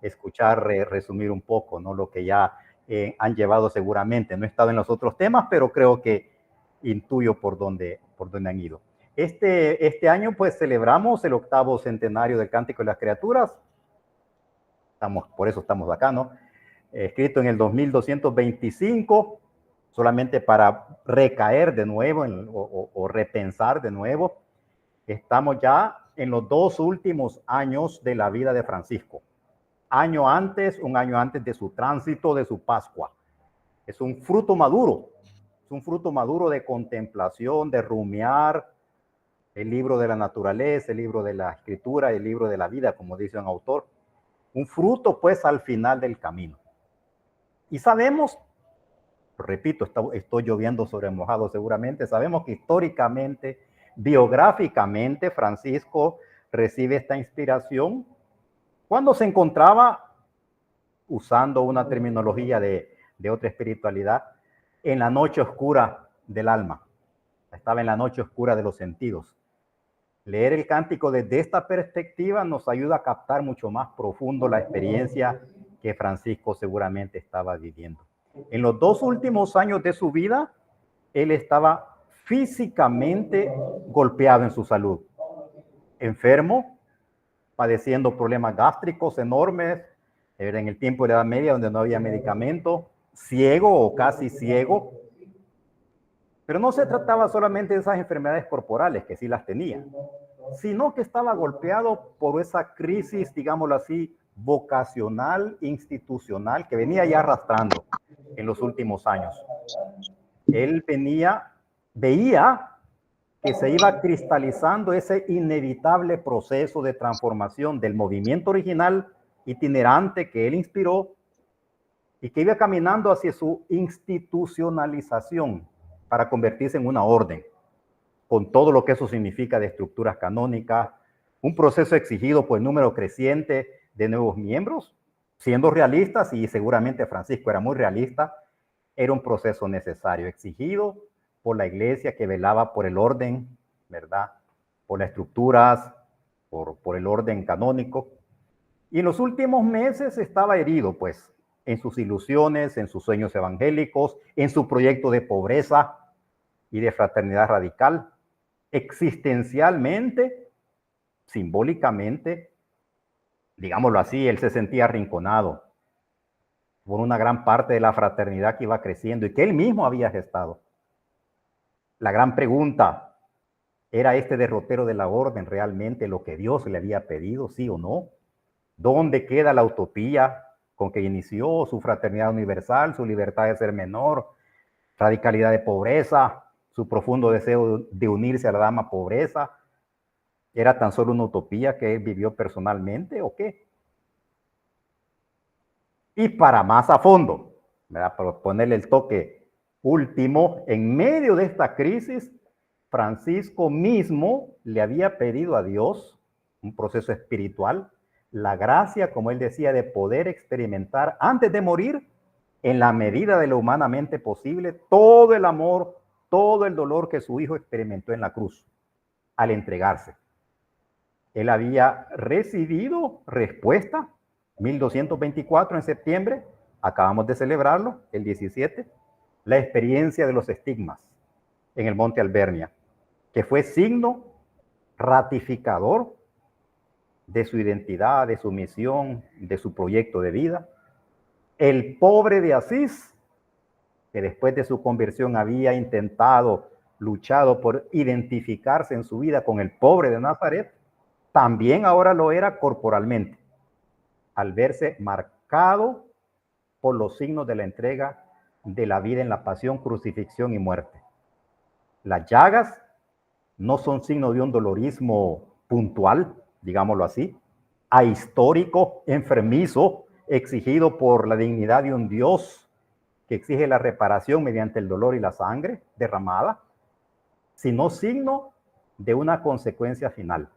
escuchar resumir un poco, ¿no? Lo que ya han llevado seguramente. No he estado en los otros temas, pero creo que intuyo por dónde han ido. Este año pues celebramos el 8º centenario del Cántico de las Criaturas. Por eso estamos acá, ¿no? Escrito en el 2225, solamente para recaer de nuevo o repensar de nuevo. Estamos ya en los 2 últimos años de la vida de Francisco. Un año antes de su tránsito, de su Pascua. Es un fruto maduro de contemplación, de rumiar el libro de la naturaleza, el libro de la escritura, el libro de la vida, como dice un autor. Un fruto, pues, al final del camino. Y sabemos, repito, estoy lloviendo sobre mojado seguramente, sabemos que históricamente, biográficamente, Francisco recibe esta inspiración cuando se encontraba, usando una terminología de otra espiritualidad, en la noche oscura del alma. Estaba en la noche oscura de los sentidos. Leer el cántico desde esta perspectiva nos ayuda a captar mucho más profundo la experiencia que Francisco seguramente estaba viviendo. En los 2 últimos años de su vida, él estaba físicamente golpeado en su salud. Enfermo, padeciendo problemas gástricos enormes, era en el tiempo de la Edad Media donde no había medicamento, ciego o casi ciego. Pero no se trataba solamente de esas enfermedades corporales, que sí las tenía, sino que estaba golpeado por esa crisis, digámoslo así, vocacional, institucional, que venía ya arrastrando en los últimos años. Él veía que se iba cristalizando ese inevitable proceso de transformación del movimiento original itinerante que él inspiró y que iba caminando hacia su institucionalización para convertirse en una orden, con todo lo que eso significa de estructuras canónicas, un proceso exigido por el número creciente de nuevos miembros, siendo realistas, y seguramente Francisco era muy realista, era un proceso necesario, exigido por la iglesia que velaba por el orden, ¿verdad? Por las estructuras, por el orden canónico. Y en los últimos meses estaba herido, pues, en sus ilusiones, en sus sueños evangélicos, en su proyecto de pobreza y de fraternidad radical. Existencialmente, simbólicamente, digámoslo así, él se sentía arrinconado por una gran parte de la fraternidad que iba creciendo y que él mismo había gestado. La gran pregunta, ¿era este derrotero de la orden realmente lo que Dios le había pedido, sí o no? ¿Dónde queda la utopía con que inició su fraternidad universal, su libertad de ser menor, radicalidad de pobreza, su profundo deseo de unirse a la dama pobreza? ¿Era tan solo una utopía que él vivió personalmente o qué? Y para más a fondo, ¿verdad? Para ponerle el toque último, en medio de esta crisis, Francisco mismo le había pedido a Dios, un proceso espiritual, la gracia, como él decía, de poder experimentar antes de morir, en la medida de lo humanamente posible, todo el amor, todo el dolor que su hijo experimentó en la cruz al entregarse. Él había recibido respuesta 1224 en septiembre, acabamos de celebrarlo, el 17, la experiencia de los estigmas en el Monte Albernia, que fue signo ratificador de su identidad, de su misión, de su proyecto de vida. El pobre de Asís, que después de su conversión había luchado por identificarse en su vida con el pobre de Nazaret, también ahora lo era corporalmente, al verse marcado por los signos de la entrega de la vida en la pasión, crucifixión y muerte. Las llagas no son signo de un dolorismo puntual, digámoslo así, ahistórico, enfermizo, exigido por la dignidad de un Dios que exige la reparación mediante el dolor y la sangre derramada, sino signo de una consecuencia final,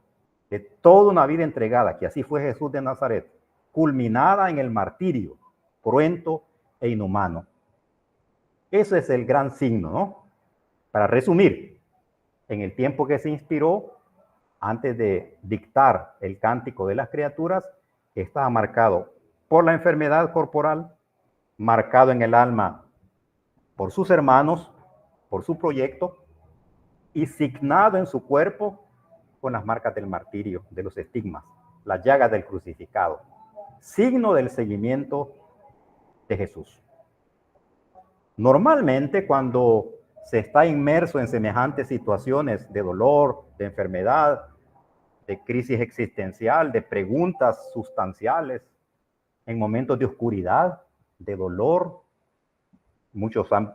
de toda una vida entregada, que así fue Jesús de Nazaret, culminada en el martirio, cruento e inhumano. Ese es el gran signo, ¿no? Para resumir, en el tiempo que se inspiró, antes de dictar el Cántico de las Criaturas, estaba marcado por la enfermedad corporal, marcado en el alma por sus hermanos, por su proyecto, y signado en su cuerpo con las marcas del martirio, de los estigmas, las llagas del crucificado, signo del seguimiento de Jesús. Normalmente, cuando se está inmerso en semejantes situaciones de dolor, de enfermedad, de crisis existencial, de preguntas sustanciales, en momentos de oscuridad, de dolor, muchos han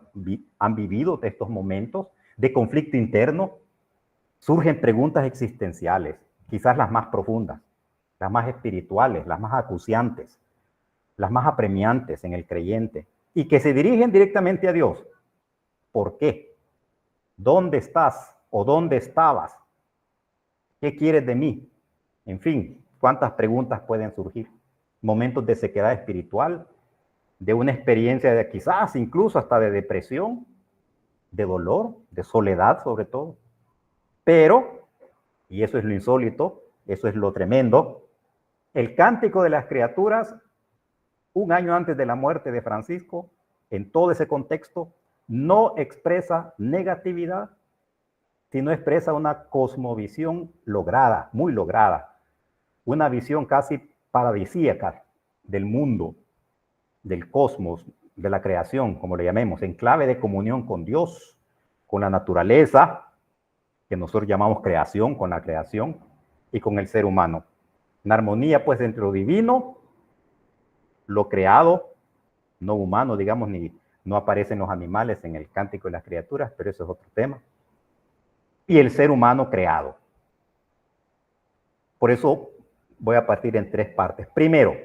vivido de estos momentos, de conflicto interno, surgen preguntas existenciales, quizás las más profundas, las más espirituales, las más acuciantes, las más apremiantes en el creyente, y que se dirigen directamente a Dios. ¿Por qué? ¿Dónde estás o dónde estabas? ¿Qué quieres de mí? En fin, ¿cuántas preguntas pueden surgir? Momentos de sequedad espiritual, de una experiencia de quizás incluso hasta de depresión, de dolor, de soledad sobre todo. Pero, y eso es lo insólito, eso es lo tremendo, el Cántico de las Criaturas, un año antes de la muerte de Francisco, en todo ese contexto, no expresa negatividad, sino expresa una cosmovisión lograda, muy lograda, una visión casi paradisíaca del mundo, del cosmos, de la creación, como le llamemos, en clave de comunión con Dios, con la naturaleza, que nosotros llamamos creación, con la creación, y con el ser humano. En armonía, pues, entre lo divino, lo creado, no humano, digamos, ni no aparecen los animales en el Cántico de las Criaturas, pero eso es otro tema. Y el ser humano creado. Por eso voy a partir en tres partes. Primero,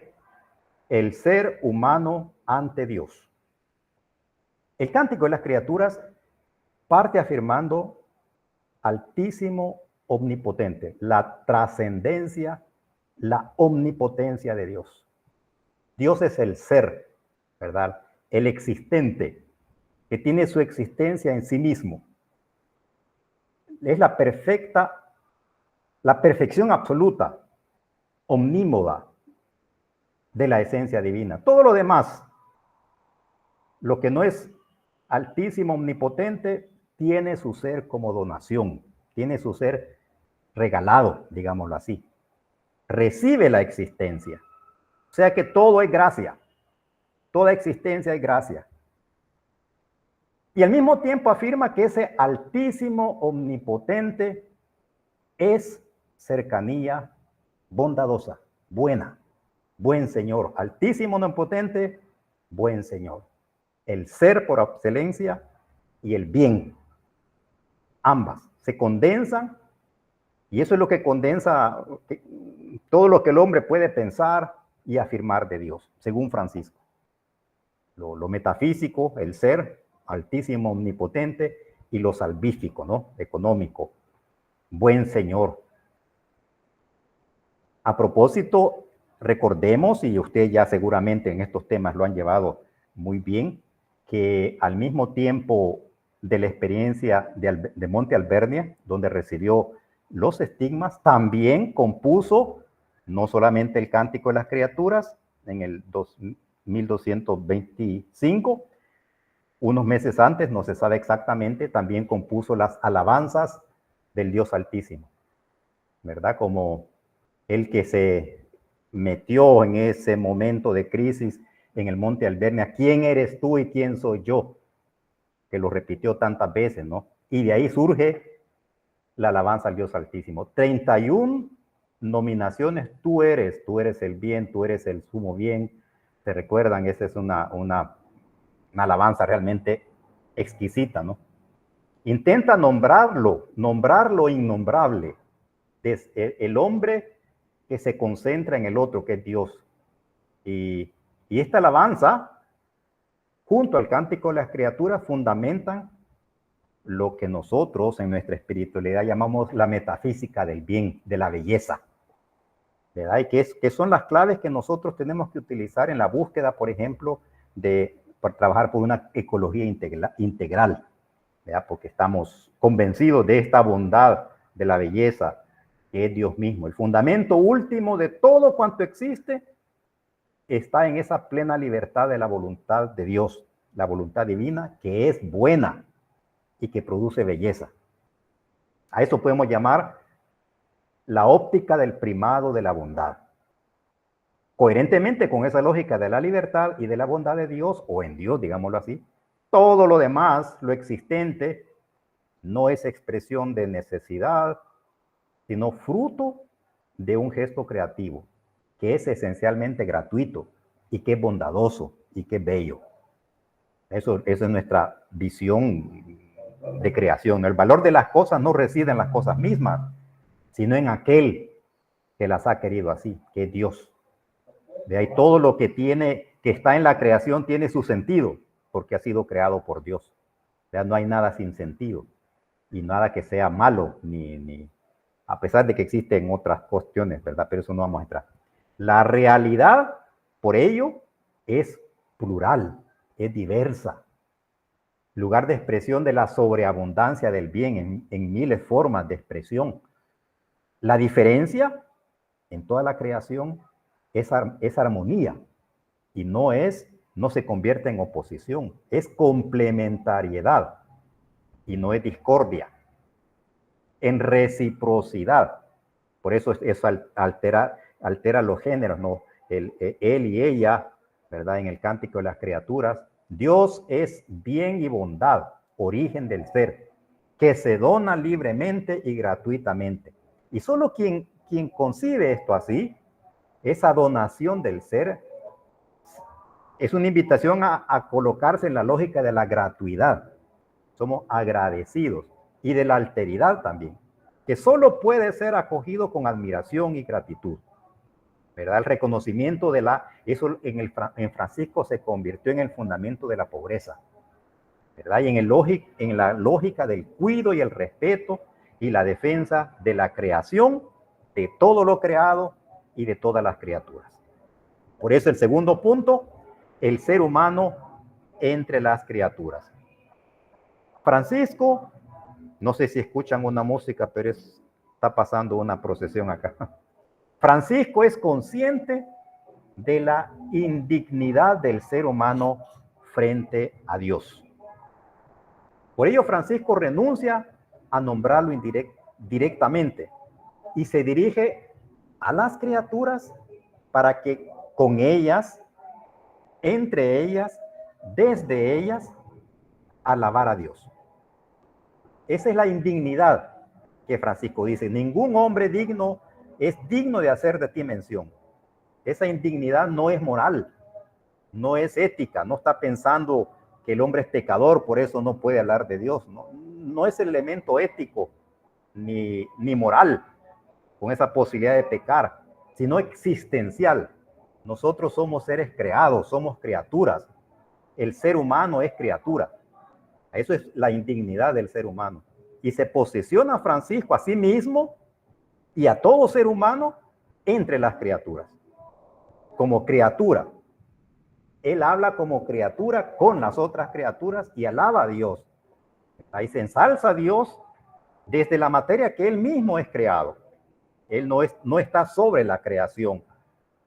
el ser humano ante Dios. El Cántico de las Criaturas parte afirmando altísimo, omnipotente, la trascendencia, la omnipotencia de Dios. Dios es el ser, ¿verdad? El existente, que tiene su existencia en sí mismo. Es la perfección absoluta, omnímoda de la esencia divina. Todo lo demás, lo que no es altísimo, omnipotente, tiene su ser como donación, tiene su ser regalado, digámoslo así. Recibe la existencia. O sea que todo es gracia. Toda existencia es gracia. Y al mismo tiempo afirma que ese altísimo, omnipotente es cercanía bondadosa, buena, buen Señor. Altísimo, omnipotente, buen Señor. El ser por excelencia y el bien. Ambas se condensan, y eso es lo que condensa todo lo que el hombre puede pensar y afirmar de Dios, según Francisco. Lo metafísico, el ser altísimo, omnipotente, y lo salvífico, ¿no? Económico, buen Señor. A propósito, recordemos, y usted ya seguramente en estos temas lo han llevado muy bien, que al mismo tiempo de la experiencia de Monte Albernia, donde recibió los estigmas, también compuso no solamente el Cántico de las Criaturas en el 1225, unos meses antes, no se sabe exactamente, también compuso las alabanzas del Dios Altísimo, ¿verdad? Como el que se metió en ese momento de crisis en el Monte Albernia. ¿Quién eres tú y quién soy yo? Que lo repitió tantas veces, ¿no? Y de ahí surge la alabanza al Dios Altísimo. 31 nominaciones, tú eres el bien, tú eres el sumo bien. ¿Se recuerdan? Esa es una alabanza realmente exquisita, ¿no? Intenta nombrarlo innombrable. Es el hombre que se concentra en el otro, que es Dios. Y esta alabanza, junto al Cántico de las Criaturas, fundamentan lo que nosotros en nuestra espiritualidad llamamos la metafísica del bien, de la belleza, ¿verdad? Y que son las claves que nosotros tenemos que utilizar en la búsqueda, por ejemplo, para trabajar por una ecología integral, ¿verdad? Porque estamos convencidos de esta bondad, de la belleza, que es Dios mismo. El fundamento último de todo cuanto existe está en esa plena libertad de la voluntad de Dios, la voluntad divina, que es buena y que produce belleza. A eso podemos llamar la óptica del primado de la bondad. Coherentemente con esa lógica de la libertad y de la bondad de Dios, o en Dios, digámoslo así, todo lo demás, lo existente, no es expresión de necesidad, sino fruto de un gesto creativo, que es esencialmente gratuito y que es bondadoso y que es bello. Esa es nuestra visión de creación. El valor de las cosas no reside en las cosas mismas, sino en aquel que las ha querido así, que es Dios. De ahí todo lo que está en la creación tiene su sentido, porque ha sido creado por Dios. O sea, no hay nada sin sentido y nada que sea malo, a pesar de que existen otras cuestiones, ¿verdad? Pero eso no vamos a entrar. La realidad, por ello, es plural, es diversa. Lugar de expresión de la sobreabundancia del bien en miles formas de expresión. La diferencia en toda la creación es armonía y no se convierte en oposición, es complementariedad y no es discordia. En reciprocidad. Por eso eso altera los géneros, ¿no? Él y ella, ¿verdad? En el Cántico de las Criaturas, Dios es bien y bondad, origen del ser, que se dona libremente y gratuitamente. Y solo quien concibe esto así, esa donación del ser, es una invitación a colocarse en la lógica de la gratuidad. Somos agradecidos. Y de la alteridad también, que solo puede ser acogido con admiración y gratitud. ¿Verdad? El reconocimiento eso en Francisco se convirtió en el fundamento de la pobreza. ¿Verdad? Y en la lógica del cuidado y el respeto y la defensa de la creación, de todo lo creado y de todas las criaturas. Por eso el segundo punto, el ser humano entre las criaturas. Francisco, no sé si escuchan una música, pero está pasando una procesión acá. Francisco es consciente de la indignidad del ser humano frente a Dios. Por ello, Francisco renuncia a nombrarlo directamente y se dirige a las criaturas para que con ellas, entre ellas, desde ellas, alabar a Dios. Esa es la indignidad que Francisco dice. Ningún hombre digno es digno de hacer de ti mención. Esa indignidad no es moral, no es ética, no está pensando que el hombre es pecador, por eso no puede hablar de Dios. No es el elemento ético ni moral con esa posibilidad de pecar, sino existencial. Nosotros somos seres creados, somos criaturas. El ser humano es criatura. Eso es la indignidad del ser humano. Y se posiciona Francisco a sí mismo y a todo ser humano entre las criaturas. Como criatura. Él habla como criatura con las otras criaturas y alaba a Dios. Ahí se ensalza a Dios desde la materia que él mismo es creado. Él no está sobre la creación.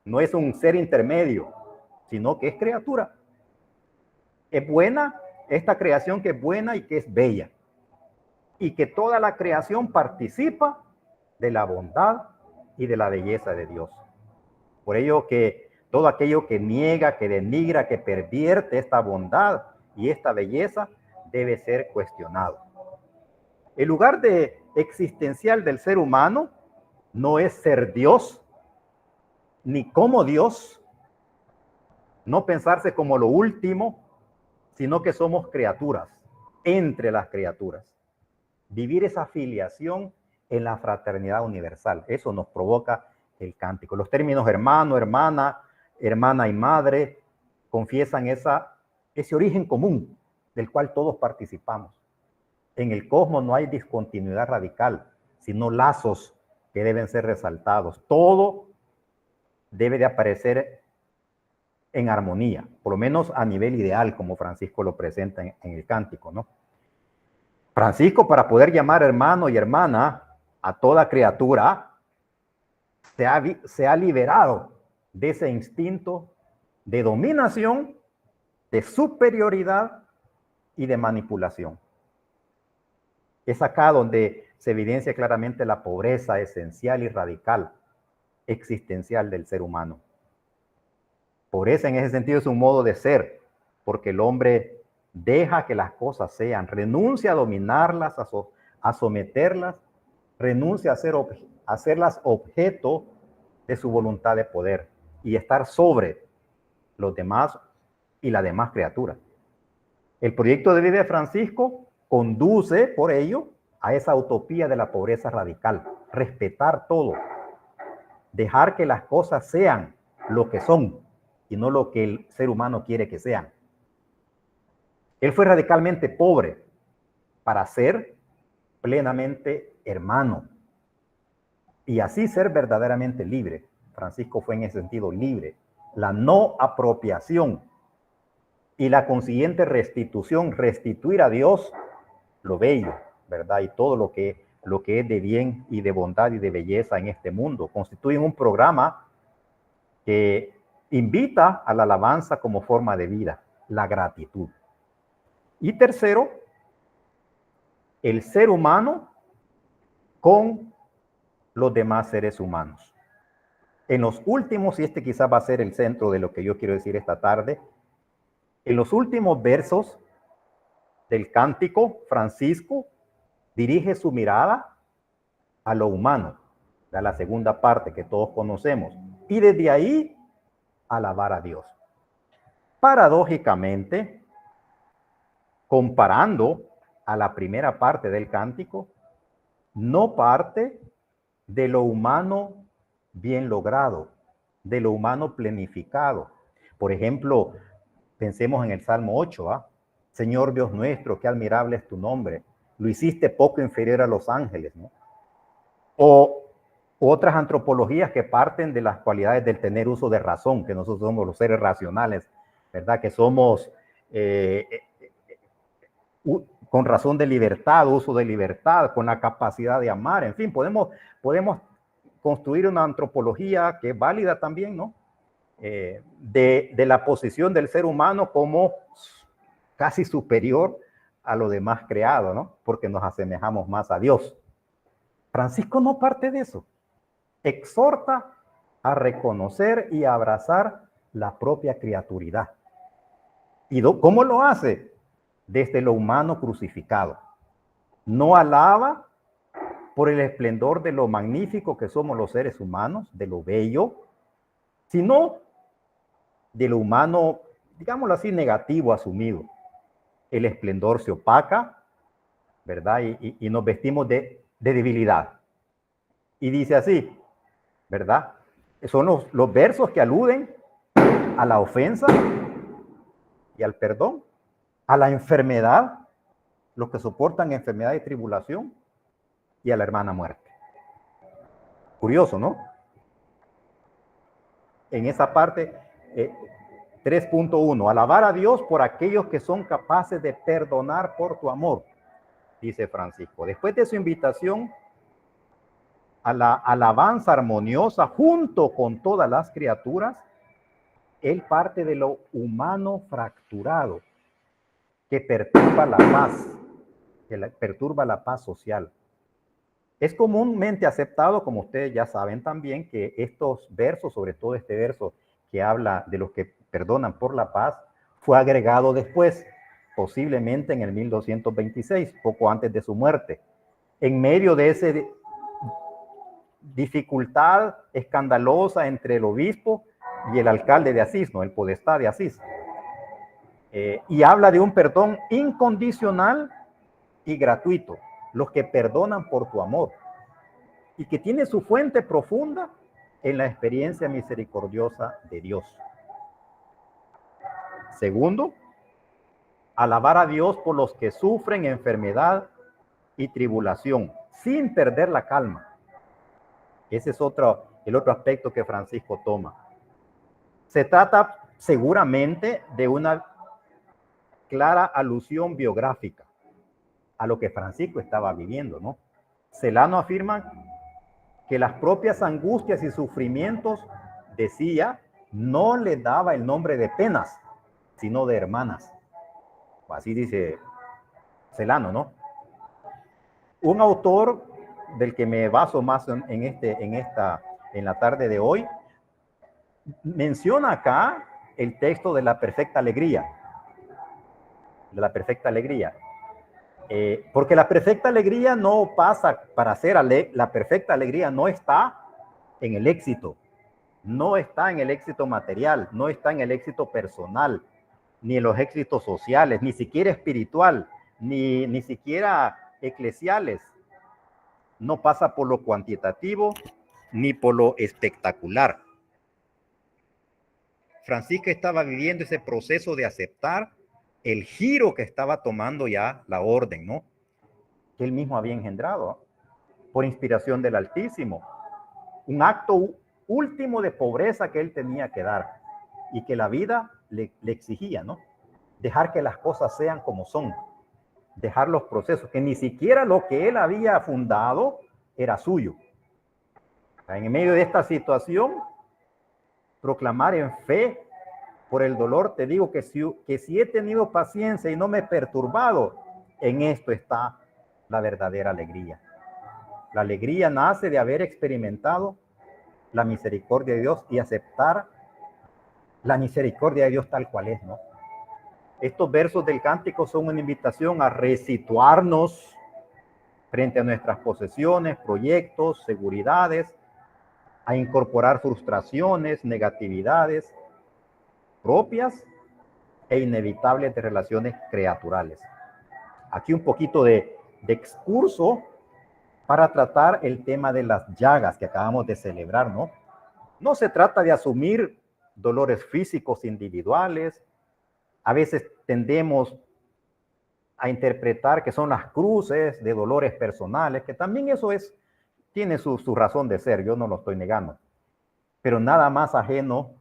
No es un ser intermedio, sino que es criatura. Es buena esta creación que es buena y que es bella. Y que toda la creación participa de la bondad y de la belleza de Dios. Por ello que todo aquello que niega, que denigra, que pervierte esta bondad y esta belleza debe ser cuestionado. El lugar existencial del ser humano no es ser Dios, ni como Dios, no pensarse como lo último, sino que somos criaturas, entre las criaturas. Vivir esa filiación en la fraternidad universal. Eso nos provoca el cántico. Los términos hermano, hermana, hermana y madre confiesan ese origen común del cual todos participamos. En el cosmos no hay discontinuidad radical, sino lazos que deben ser resaltados. Todo debe de aparecer en armonía, por lo menos a nivel ideal, como Francisco lo presenta en el cántico, ¿no? Francisco, para poder llamar hermano y hermana a toda criatura, se ha liberado de ese instinto de dominación, de superioridad y de manipulación. Es acá donde se evidencia claramente la pobreza esencial y radical, existencial del ser humano. Pobreza en ese sentido es un modo de ser, porque el hombre deja que las cosas sean, renuncia a dominarlas, a someterlas, renuncia a hacerlas objeto de su voluntad de poder y estar sobre los demás y la demás criatura. El proyecto de vida de Francisco conduce, por ello, a esa utopía de la pobreza radical, respetar todo, dejar que las cosas sean lo que son y no lo que el ser humano quiere que sean. Él fue radicalmente pobre para ser plenamente hermano y así ser verdaderamente libre. Francisco fue en ese sentido libre. La no apropiación y la consiguiente restitución, restituir a Dios lo bello, ¿verdad? Y todo lo que es de bien y de bondad y de belleza en este mundo. Constituyen un programa que invita a la alabanza como forma de vida, la gratitud. Y tercero, el ser humano con los demás seres humanos. En los últimos, y este quizás va a ser el centro de lo que yo quiero decir esta tarde, en los últimos versos del cántico, Francisco dirige su mirada a lo humano, a la segunda parte que todos conocemos, y desde ahí alabar a Dios. Paradójicamente, comparando a la primera parte del cántico, no parte de lo humano bien logrado, de lo humano planificado. Por ejemplo, pensemos en el Salmo 8, ¿ah? Señor Dios nuestro, qué admirable es tu nombre. Lo hiciste poco inferior a los ángeles, ¿no? O otras antropologías que parten de las cualidades del tener uso de razón, que nosotros somos los seres racionales, ¿verdad? Que somos con razón de libertad, uso de libertad, con la capacidad de amar, en fin, podemos construir una antropología que es válida también, ¿no? De la posición del ser humano como casi superior a lo demás creado, ¿no? Porque nos asemejamos más a Dios. Francisco no parte de eso. Exhorta a reconocer y a abrazar la propia criaturidad. ¿Y cómo lo hace? Desde lo humano crucificado. No alaba por el esplendor de lo magnífico que somos los seres humanos, de lo bello, sino de lo humano, digámoslo así, negativo asumido. El esplendor se opaca, ¿verdad? Y nos vestimos de debilidad. Y dice así, ¿verdad? Son los versos que aluden a la ofensa y al perdón, a la enfermedad, los que soportan enfermedad y tribulación, y a la hermana muerte. Curioso, ¿no? En esa parte, 3.1, alabar a Dios por aquellos que son capaces de perdonar por tu amor, dice Francisco. Después de su invitación a la alabanza armoniosa junto con todas las criaturas, él parte de lo humano fracturado que perturba la paz, perturba la paz social. Es comúnmente aceptado, como ustedes ya saben también, que estos versos, sobre todo este verso que habla de los que perdonan por la paz, fue agregado después, posiblemente en el 1226, poco antes de su muerte, en medio de esa dificultad escandalosa entre el obispo y el alcalde de Asís, ¿no? El podestá de Asís. Y habla de un perdón incondicional y gratuito, los que perdonan por tu amor, y que tiene su fuente profunda en la experiencia misericordiosa de Dios. Segundo, alabar a Dios por los que sufren enfermedad y tribulación, sin perder la calma. Ese es el otro aspecto que Francisco toma. Se trata seguramente de una clara alusión biográfica a lo que Francisco estaba viviendo, ¿no? Celano afirma que las propias angustias y sufrimientos, decía, no le daba el nombre de penas, sino de hermanas. Así dice Celano, ¿no? Un autor del que me baso más en la tarde de hoy, menciona acá el texto de la perfecta alegría. De la perfecta alegría. Porque la perfecta alegría no pasa para ser la perfecta alegría no está en el éxito, no está en el éxito material, no está en el éxito personal, ni en los éxitos sociales, ni siquiera espiritual, ni siquiera eclesiales. No pasa por lo cuantitativo ni por lo espectacular. Francisco estaba viviendo ese proceso de aceptar el giro que estaba tomando ya la orden, ¿no? Que él mismo había engendrado por inspiración del Altísimo. Un acto último de pobreza que él tenía que dar y que la vida le exigía, ¿no? Dejar que las cosas sean como son, dejar los procesos, que ni siquiera lo que él había fundado era suyo. En medio de esta situación, proclamar en fe por el dolor, te digo que si he tenido paciencia y no me he perturbado, en esto está la verdadera alegría. La alegría nace de haber experimentado la misericordia de Dios y aceptar la misericordia de Dios tal cual es, ¿no? Estos versos del cántico son una invitación a resituarnos frente a nuestras posesiones, proyectos, seguridades, a incorporar frustraciones, negatividades propias e inevitables de relaciones creaturales. Aquí un poquito de excurso para tratar el tema de las llagas que acabamos de celebrar, ¿no? No se trata de asumir dolores físicos individuales. A veces tendemos a interpretar que son las cruces de dolores personales, que también eso tiene su razón de ser, yo no lo estoy negando. Pero nada más ajeno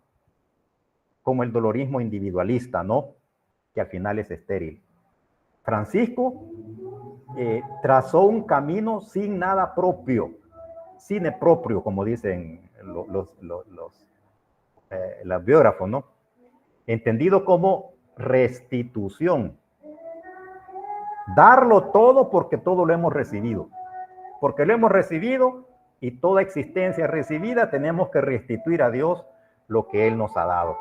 como el dolorismo individualista, ¿no? Que al final es estéril. Francisco trazó un camino sin nada propio, cine propio, como dicen los biógrafos, ¿no? Entendido como restitución. Darlo todo porque todo lo hemos recibido. Porque lo hemos recibido y toda existencia recibida tenemos que restituir a Dios lo que Él nos ha dado.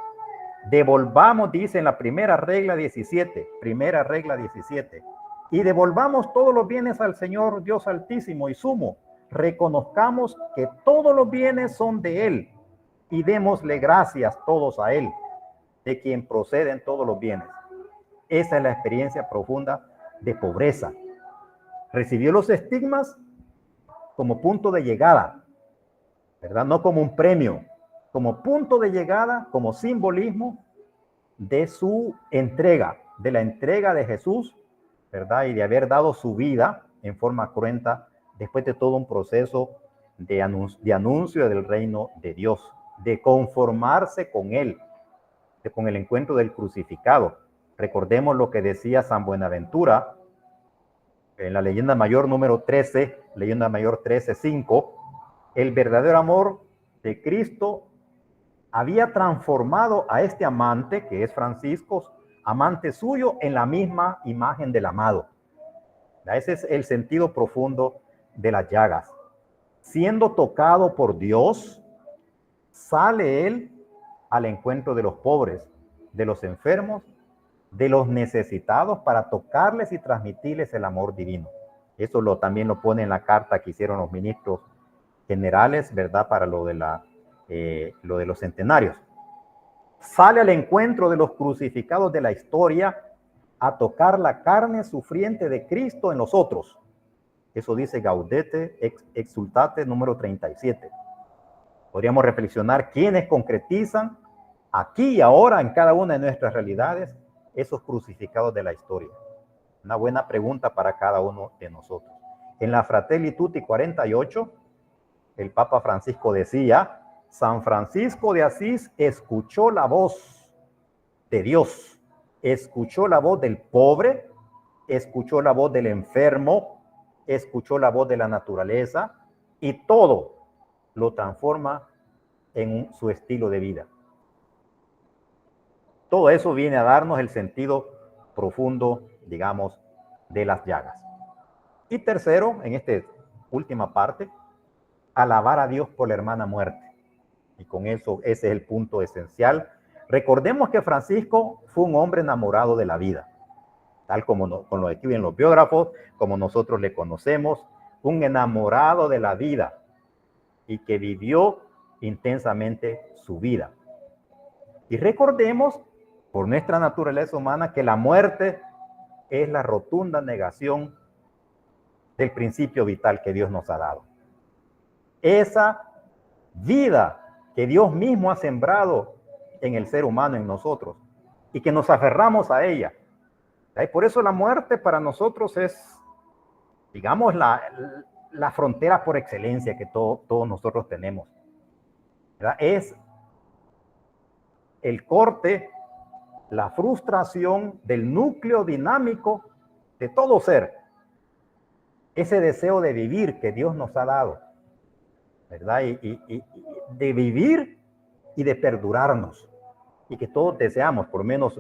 Devolvamos, dice en la primera regla 17, y devolvamos todos los bienes al Señor Dios Altísimo y Sumo. Reconozcamos que todos los bienes son de Él y démosle gracias todos a Él, de quien proceden todos los bienes. Esa es la experiencia profunda de pobreza. Recibió los estigmas como punto de llegada, ¿verdad? No como un premio, como punto de llegada, como simbolismo de su entrega, de la entrega de Jesús, ¿verdad? Y de haber dado su vida en forma cruenta después de todo un proceso de anuncio del reino de Dios, de conformarse con Él, con el encuentro del crucificado. Recordemos lo que decía San Buenaventura en la leyenda mayor número 13, leyenda mayor 13:5, el verdadero amor de Cristo había transformado a este amante, que es Francisco, amante suyo, en la misma imagen del amado. Ese es el sentido profundo de las llagas. Siendo tocado por Dios, sale él al encuentro de los pobres, de los enfermos, de los necesitados, para tocarles y transmitirles el amor divino. Eso también lo pone en la carta que hicieron los ministros generales, ¿verdad? Para lo de los centenarios. Sale al encuentro de los crucificados de la historia a tocar la carne sufriente de Cristo en los otros. Eso dice Gaudete Exultate número 37. Podríamos reflexionar quiénes concretizan aquí y ahora en cada una de nuestras realidades esos crucificados de la historia. Una buena pregunta para cada uno de nosotros. En la Fratelli Tutti 48, el Papa Francisco decía: San Francisco de Asís escuchó la voz de Dios, escuchó la voz del pobre, escuchó la voz del enfermo, escuchó la voz de la naturaleza y todo lo transforma en su estilo de vida. todo eso viene a darnos el sentido profundo, digamos, de las llagas. Y tercero, en esta última parte, alabar a Dios por la hermana muerte. Y con eso, ese es el punto esencial. Recordemos que Francisco fue un hombre enamorado de la vida, tal como con lo que escriben los biógrafos, como nosotros le conocemos, un enamorado de la vida y que vivió intensamente su vida. Y recordemos, por nuestra naturaleza humana, que la muerte es la rotunda negación del principio vital que Dios nos ha dado. Esa vida que Dios mismo ha sembrado en el ser humano, en nosotros, y que nos aferramos a ella. Y por eso la muerte para nosotros es, digamos, la frontera por excelencia que todos nosotros tenemos. ¿Verdad? Es el corte, la frustración del núcleo dinámico de todo ser. Ese deseo de vivir que Dios nos ha dado, ¿verdad? Y de vivir y de perdurarnos. Y que todos deseamos, por lo menos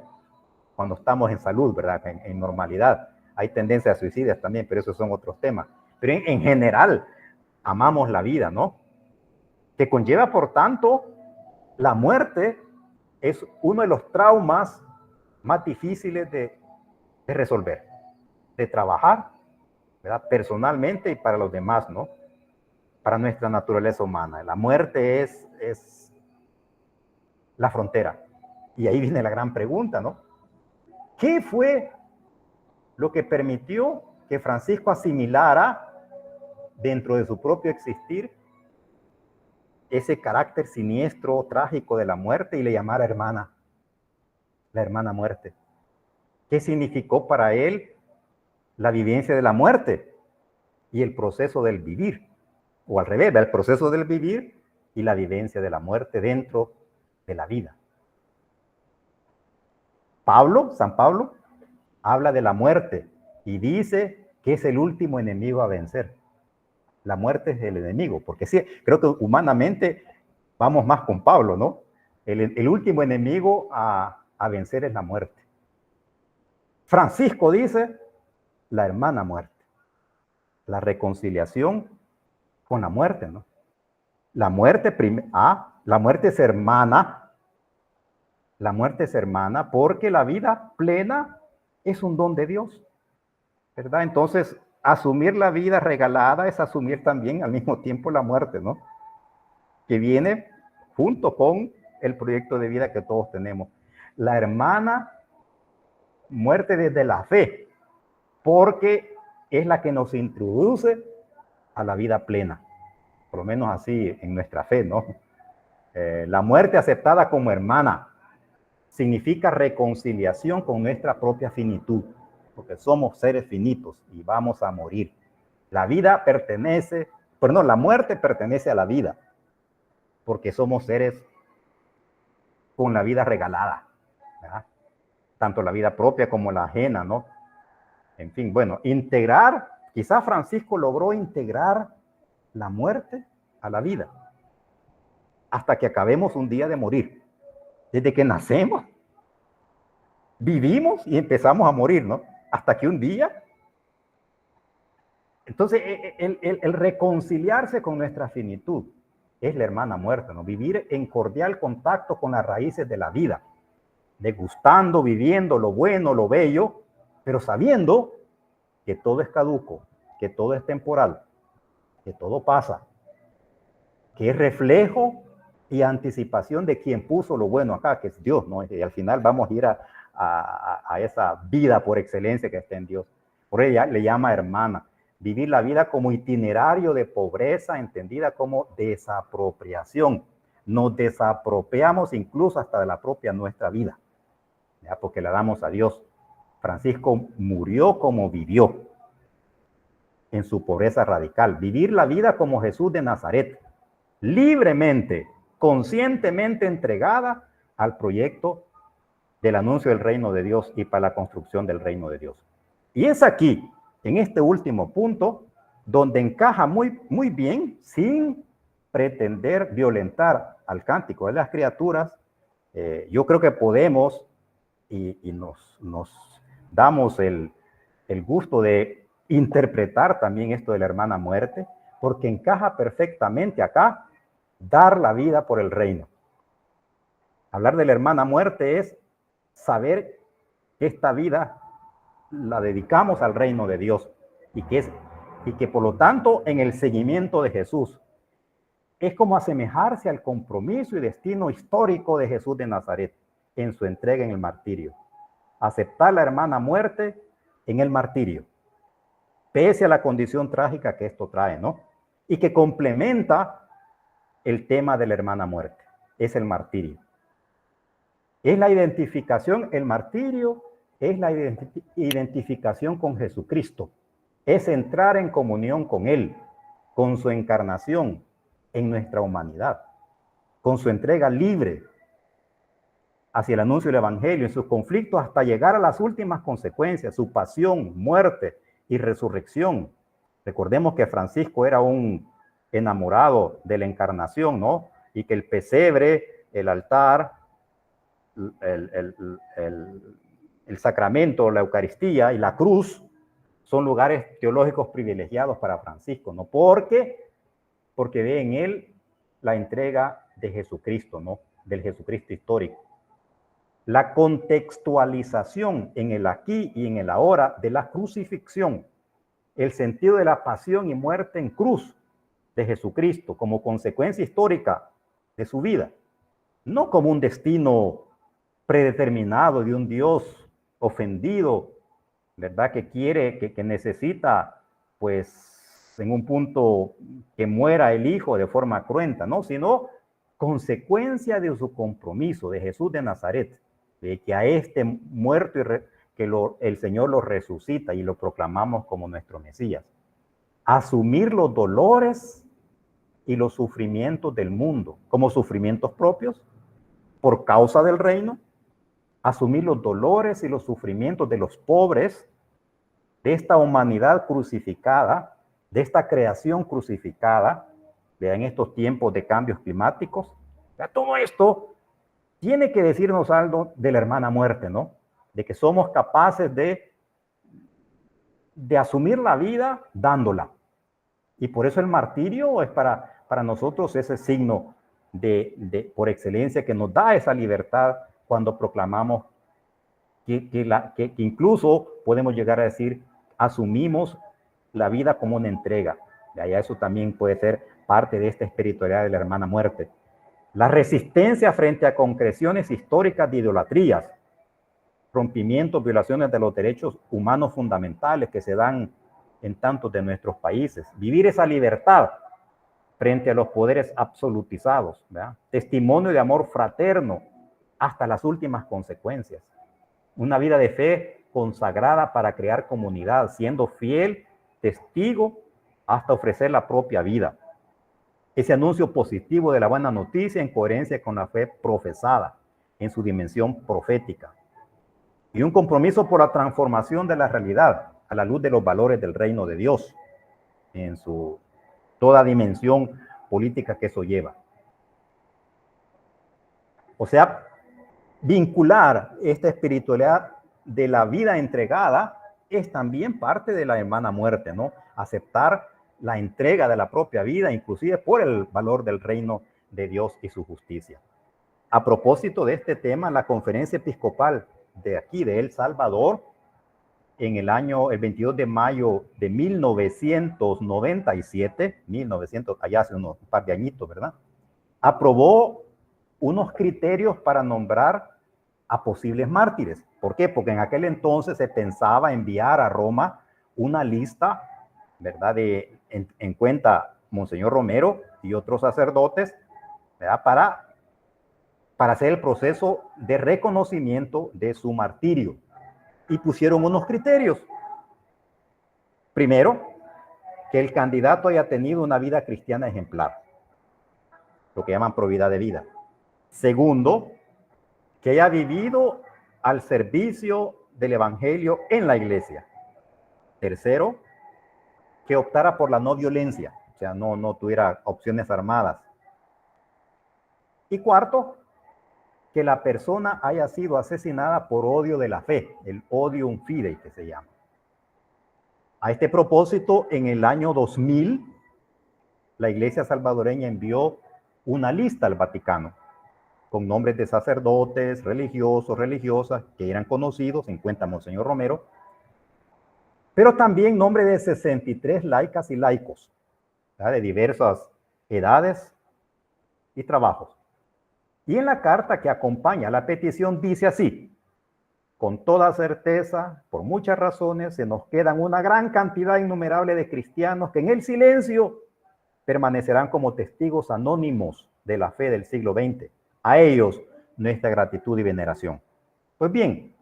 cuando estamos en salud, ¿verdad? En normalidad. Hay tendencias a suicidas también, pero esos son otros temas. Pero en general, amamos la vida, ¿no? Que conlleva, por tanto, la muerte es uno de los traumas más difíciles de resolver, de trabajar, ¿verdad? Personalmente y para los demás, ¿no? Para nuestra naturaleza humana. La muerte es la frontera. Y ahí viene la gran pregunta, ¿no? ¿Qué fue lo que permitió que Francisco asimilara dentro de su propio existir ese carácter siniestro, trágico de la muerte y le llamara hermana, la hermana muerte? ¿Qué significó para él la vivencia de la muerte y el proceso del vivir? O al revés, el proceso del vivir y la vivencia de la muerte dentro de la vida. San Pablo, habla de la muerte y dice que es el último enemigo a vencer. La muerte es el enemigo, porque sí, creo que humanamente vamos más con Pablo, ¿no? El último enemigo a vencer es la muerte. Francisco dice la hermana muerte, la reconciliación con la muerte, ¿no? La muerte es hermana. La muerte es hermana porque la vida plena es un don de Dios, ¿verdad? Entonces, asumir la vida regalada es asumir también al mismo tiempo la muerte, ¿no? Que viene junto con el proyecto de vida que todos tenemos. La hermana muerte desde la fe, porque es la que nos introduce a la vida plena, por lo menos así en nuestra fe, ¿no? La muerte aceptada como hermana significa reconciliación con nuestra propia finitud, porque somos seres finitos y vamos a morir. La muerte pertenece a la vida, porque somos seres con la vida regalada, ¿verdad? Tanto la vida propia como la ajena, ¿no? En fin, bueno, quizás Francisco logró integrar la muerte a la vida, hasta que acabemos un día de morir. Desde que nacemos, vivimos y empezamos a morir, ¿no? Hasta que un día. Entonces, el reconciliarse con nuestra finitud es la hermana muerte, ¿no? Vivir en cordial contacto con las raíces de la vida, degustando, viviendo lo bueno, lo bello, pero sabiendo que todo es caduco, que todo es temporal, que todo pasa, que es reflejo y anticipación de quien puso lo bueno acá, que es Dios, ¿no? Y al final vamos a ir a esa vida por excelencia que está en Dios. Por ella le llama hermana. Vivir la vida como itinerario de pobreza, entendida como desapropiación. Nos desapropiamos incluso hasta de la propia nuestra vida, ¿ya? Porque la damos a Dios. Francisco murió como vivió, en su pobreza radical. Vivir la vida como Jesús de Nazaret, libremente, conscientemente entregada al proyecto del anuncio del reino de Dios y para la construcción del reino de Dios. Y es aquí, en este último punto, donde encaja muy, muy bien, sin pretender violentar al cántico de las criaturas. Yo creo que podemos y nos damos el gusto de interpretar también esto de la hermana muerte, porque encaja perfectamente acá, dar la vida por el reino. Hablar de la hermana muerte es saber que esta vida la dedicamos al reino de Dios y que por lo tanto en el seguimiento de Jesús es como asemejarse al compromiso y destino histórico de Jesús de Nazaret en su entrega en el martirio. Aceptar la hermana muerte en el martirio, pese a la condición trágica que esto trae, ¿no? Y que complementa el tema de la hermana muerte, es el martirio. Es la identificación, el martirio es la identificación con Jesucristo, es entrar en comunión con Él, con su encarnación en nuestra humanidad, con su entrega libre hacia el anuncio del Evangelio, en sus conflictos hasta llegar a las últimas consecuencias, su pasión, muerte y resurrección. Recordemos que Francisco era un enamorado de la encarnación, ¿no? Y que el pesebre, el altar, el sacramento, la Eucaristía y la cruz son lugares teológicos privilegiados para Francisco, ¿no? Porque ve en él la entrega de Jesucristo, ¿no? Del Jesucristo histórico. La contextualización en el aquí y en el ahora de la crucifixión, el sentido de la pasión y muerte en cruz de Jesucristo como consecuencia histórica de su vida, no como un destino predeterminado de un Dios ofendido, ¿verdad? Que quiere, que necesita, pues, en un punto que muera el hijo de forma cruenta, ¿no? Sino consecuencia de su compromiso de Jesús de Nazaret, de que a este muerto el Señor lo resucita y lo proclamamos como nuestro Mesías. Asumir los dolores y los sufrimientos del mundo como sufrimientos propios por causa del reino, asumir los dolores y los sufrimientos de los pobres, de esta humanidad crucificada, de esta creación crucificada, en estos tiempos de cambios climáticos. Todo esto tiene que decirnos algo de la hermana muerte, ¿no? De que somos capaces de asumir la vida dándola. Y por eso el martirio es para nosotros ese signo por excelencia que nos da esa libertad cuando proclamamos que incluso podemos llegar a decir, asumimos la vida como una entrega. De allá eso también puede ser parte de esta espiritualidad de la hermana muerte. La resistencia frente a concreciones históricas de idolatrías, rompimientos, violaciones de los derechos humanos fundamentales que se dan en tantos de nuestros países. Vivir esa libertad frente a los poderes absolutizados, ¿verdad? Testimonio de amor fraterno hasta las últimas consecuencias. Una vida de fe consagrada para crear comunidad, siendo fiel testigo hasta ofrecer la propia vida. Ese anuncio positivo de la buena noticia en coherencia con la fe profesada en su dimensión profética. Y un compromiso por la transformación de la realidad a la luz de los valores del reino de Dios en su toda dimensión política que eso lleva. O sea, vincular esta espiritualidad de la vida entregada es también parte de la hermana muerte, ¿no? Aceptar la entrega de la propia vida, inclusive por el valor del reino de Dios y su justicia. A propósito de este tema, la conferencia episcopal de aquí, de El Salvador, el 22 de mayo de 1997, allá hace un par de añitos, ¿verdad? Aprobó unos criterios para nombrar a posibles mártires. ¿Por qué? Porque en aquel entonces se pensaba enviar a Roma una lista, ¿verdad? En cuenta Monseñor Romero y otros sacerdotes, ¿verdad? Para hacer el proceso de reconocimiento de su martirio. Y pusieron unos criterios. Primero, que el candidato haya tenido una vida cristiana ejemplar, lo que llaman probidad de vida. Segundo, que haya vivido al servicio del evangelio en la iglesia. Tercero, que optara por la no violencia, o sea, no tuviera opciones armadas. Y cuarto, que la persona haya sido asesinada por odio de la fe, el odium fidei que se llama. A este propósito, en el año 2000, la Iglesia salvadoreña envió una lista al Vaticano con nombres de sacerdotes, religiosos, religiosas que eran conocidos, en cuenta Monseñor Romero, pero también nombre de 63 laicas y laicos, ¿verdad?, de diversas edades y trabajos. Y en la carta que acompaña la petición dice así: con toda certeza, por muchas razones, se nos quedan una gran cantidad innumerable de cristianos que en el silencio permanecerán como testigos anónimos de la fe del siglo XX. A ellos nuestra gratitud y veneración. Pues bien,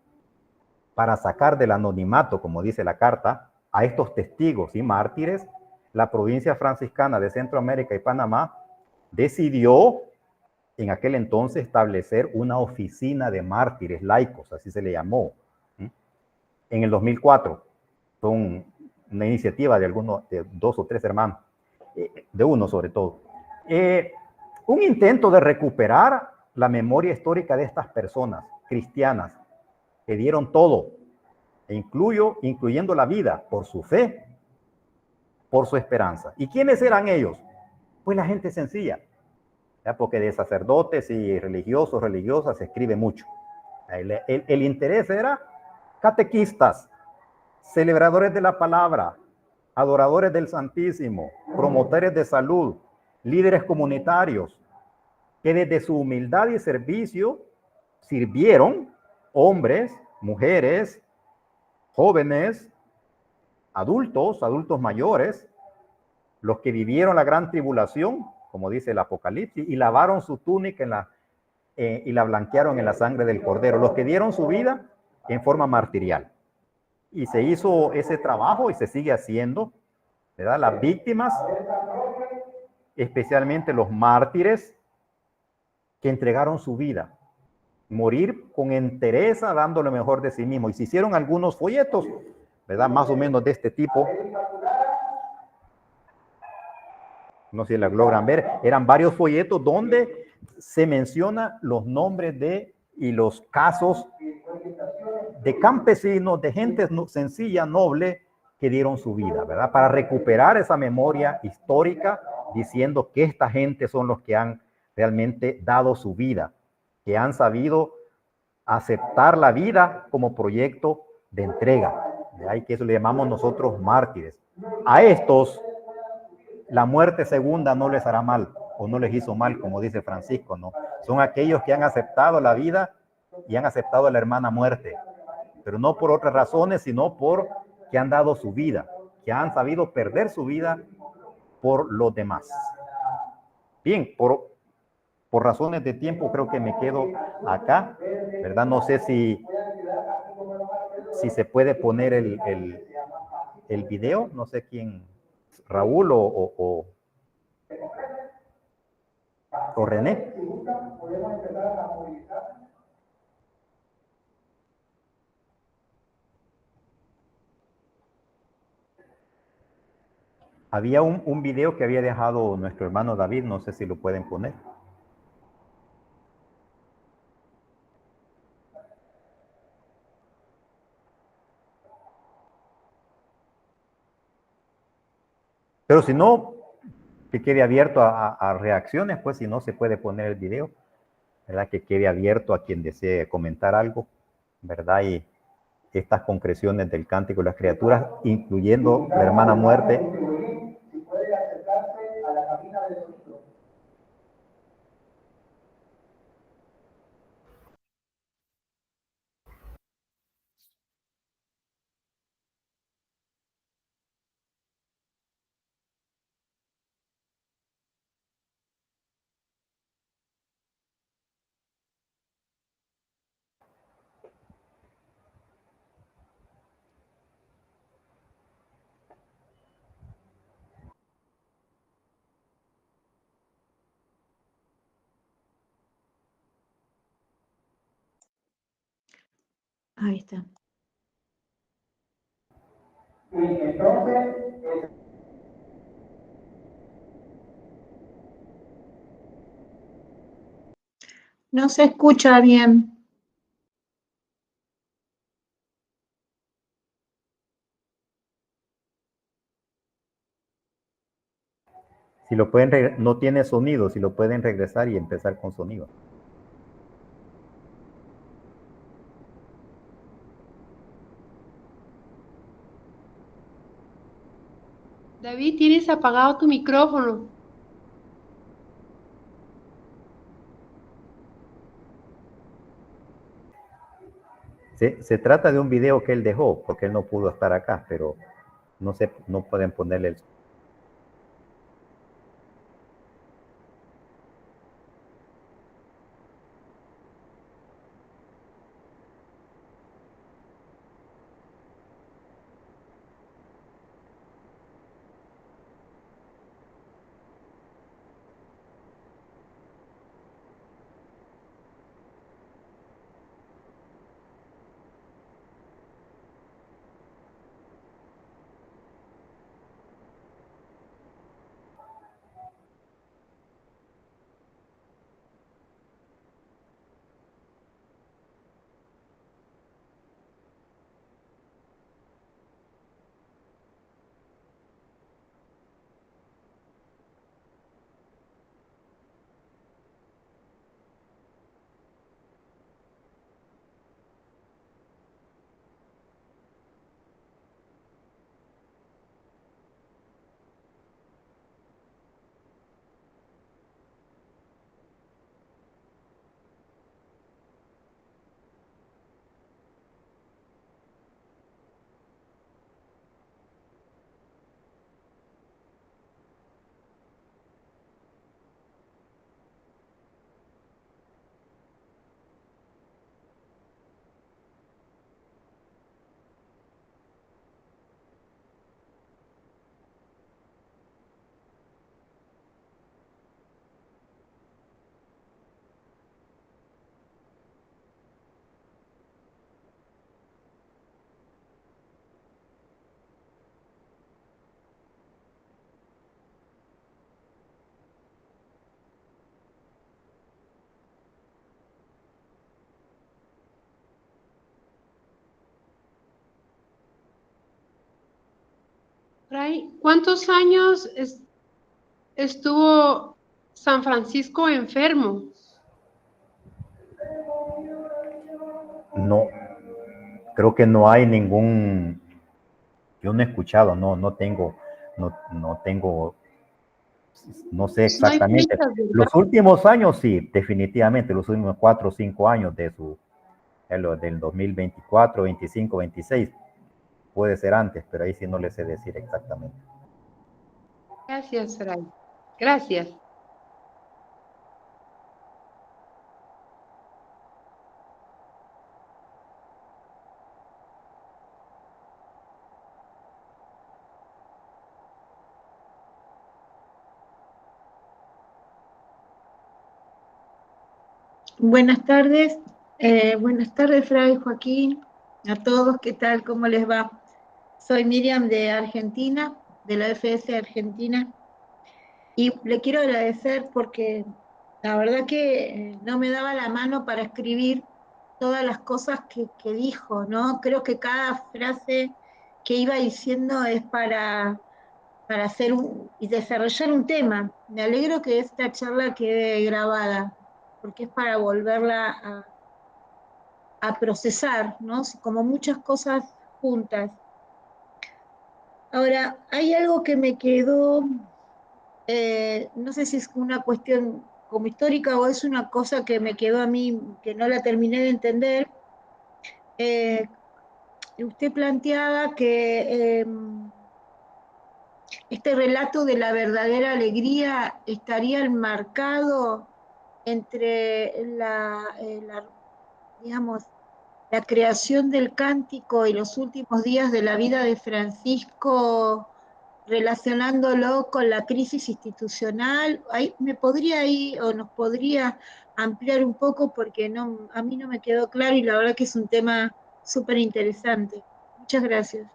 para sacar del anonimato, como dice la carta, a estos testigos y mártires, la provincia franciscana de Centroamérica y Panamá decidió en aquel entonces establecer una oficina de mártires laicos, así se le llamó. En el 2004 fue una iniciativa de algunos, de 2 o 3 hermanos, de uno sobre todo. Un intento de recuperar la memoria histórica de estas personas cristianas que dieron todo, incluyendo la vida, por su fe, por su esperanza. ¿Y quiénes eran ellos? Pues la gente sencilla, ¿ya? Porque de sacerdotes y religiosos, religiosas se escribe mucho. El interés era catequistas, celebradores de la palabra, adoradores del Santísimo, promotores de salud, líderes comunitarios, que desde su humildad y servicio sirvieron, hombres, mujeres, jóvenes, adultos mayores, los que vivieron la gran tribulación, como dice el Apocalipsis, y lavaron su túnica y la blanquearon en la sangre del Cordero, los que dieron su vida en forma martirial. Y se hizo ese trabajo y se sigue haciendo, ¿verdad? Las víctimas, especialmente los mártires que entregaron su vida, morir con entereza, dando lo mejor de sí mismo. Y se hicieron algunos folletos, ¿verdad?, más o menos de este tipo. No sé si la logran ver. Eran varios folletos donde se menciona los nombres de y los casos de campesinos, de gente sencilla, noble, que dieron su vida, ¿verdad? Para recuperar esa memoria histórica, diciendo que esta gente son los que han realmente dado su vida, que han sabido aceptar la vida como proyecto de entrega. De ahí que eso le llamamos nosotros mártires. A estos, la muerte segunda no les hará mal, o no les hizo mal, como dice Francisco, ¿no? Son aquellos que han aceptado la vida y han aceptado la hermana muerte, pero no por otras razones, sino por que han dado su vida, que han sabido perder su vida por los demás. Bien, por razones de tiempo creo que me quedo acá, ¿verdad? No sé si se puede poner el video, no sé quién, Raúl o René. Había un video que había dejado nuestro hermano David, no sé si lo pueden poner. Pero si no, que quede abierto a reacciones, pues si no se puede poner el video, ¿verdad? Que quede abierto a quien desee comentar algo, ¿verdad? Y estas concreciones del Cántico de las Criaturas, incluyendo la hermana muerte. Ahí está. No se escucha bien. Si lo pueden, no tiene sonido, si lo pueden regresar y empezar con sonido. David, tienes apagado tu micrófono. Se trata de un video que él dejó, porque él no pudo estar acá, pero no pueden ponerle el... Fray, ¿cuántos años estuvo San Francisco enfermo? No, creo que no hay ningún... Yo no he escuchado, no tengo, no sé Pues no hay exactamente. fechas, ¿verdad? Los últimos años, sí, definitivamente, los últimos 4 o 5 años del 2024, 25, 26, puede ser antes, pero ahí sí no les sé decir exactamente. Gracias, Fray. Gracias. Buenas tardes, Fray Joaquín, a todos, ¿qué tal? ¿Cómo les va? Soy Miriam de Argentina, de la FS Argentina, y le quiero agradecer porque la verdad que no me daba la mano para escribir todas las cosas que dijo, ¿no? Creo que cada frase que iba diciendo es para hacer y desarrollar un tema. Me alegro que esta charla quede grabada, porque es para volverla a procesar, ¿no? Como muchas cosas juntas. Ahora, hay algo que me quedó, no sé si es una cuestión como histórica o es una cosa que me quedó a mí, que no la terminé de entender. Eh, Usted planteaba que este relato de la verdadera alegría estaría enmarcado entre digamos, la creación del cántico y los últimos días de la vida de Francisco, relacionándolo con la crisis institucional. ¿Me podría ir o nos podría ampliar un poco? Porque no, a mí no me quedó claro y la verdad que es un tema súper interesante. Muchas gracias.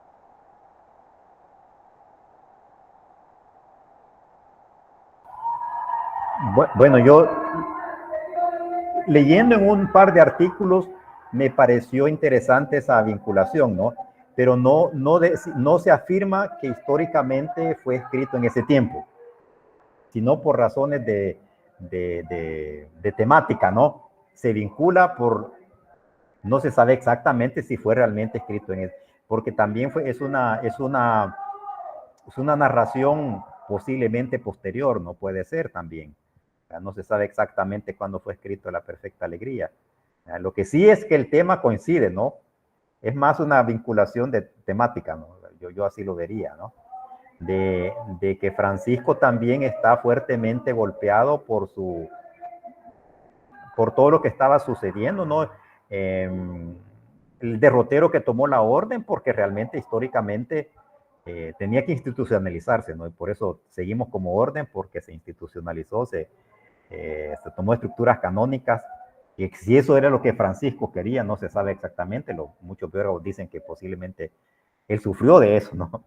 Bueno, yo leyendo en un par de artículos me pareció interesante esa vinculación, ¿no? Pero no se afirma que históricamente fue escrito en ese tiempo, sino por razones de temática, ¿no? Se vincula no se sabe exactamente si fue realmente escrito en él, porque también es una narración posiblemente posterior, no puede ser también. No se sabe exactamente cuándo fue escrito La Perfecta Alegría. Lo que sí es que el tema coincide, ¿no? Es más una vinculación de temática, ¿no? Yo así lo vería, ¿no? De que Francisco también está fuertemente golpeado por todo lo que estaba sucediendo, ¿no? El derrotero que tomó la orden, porque realmente históricamente tenía que institucionalizarse, ¿no? Y por eso seguimos como orden, porque se institucionalizó, se tomó estructuras canónicas, y si eso era lo que Francisco quería, no se sabe exactamente, muchos biólogos dicen que posiblemente él sufrió de eso, ¿no?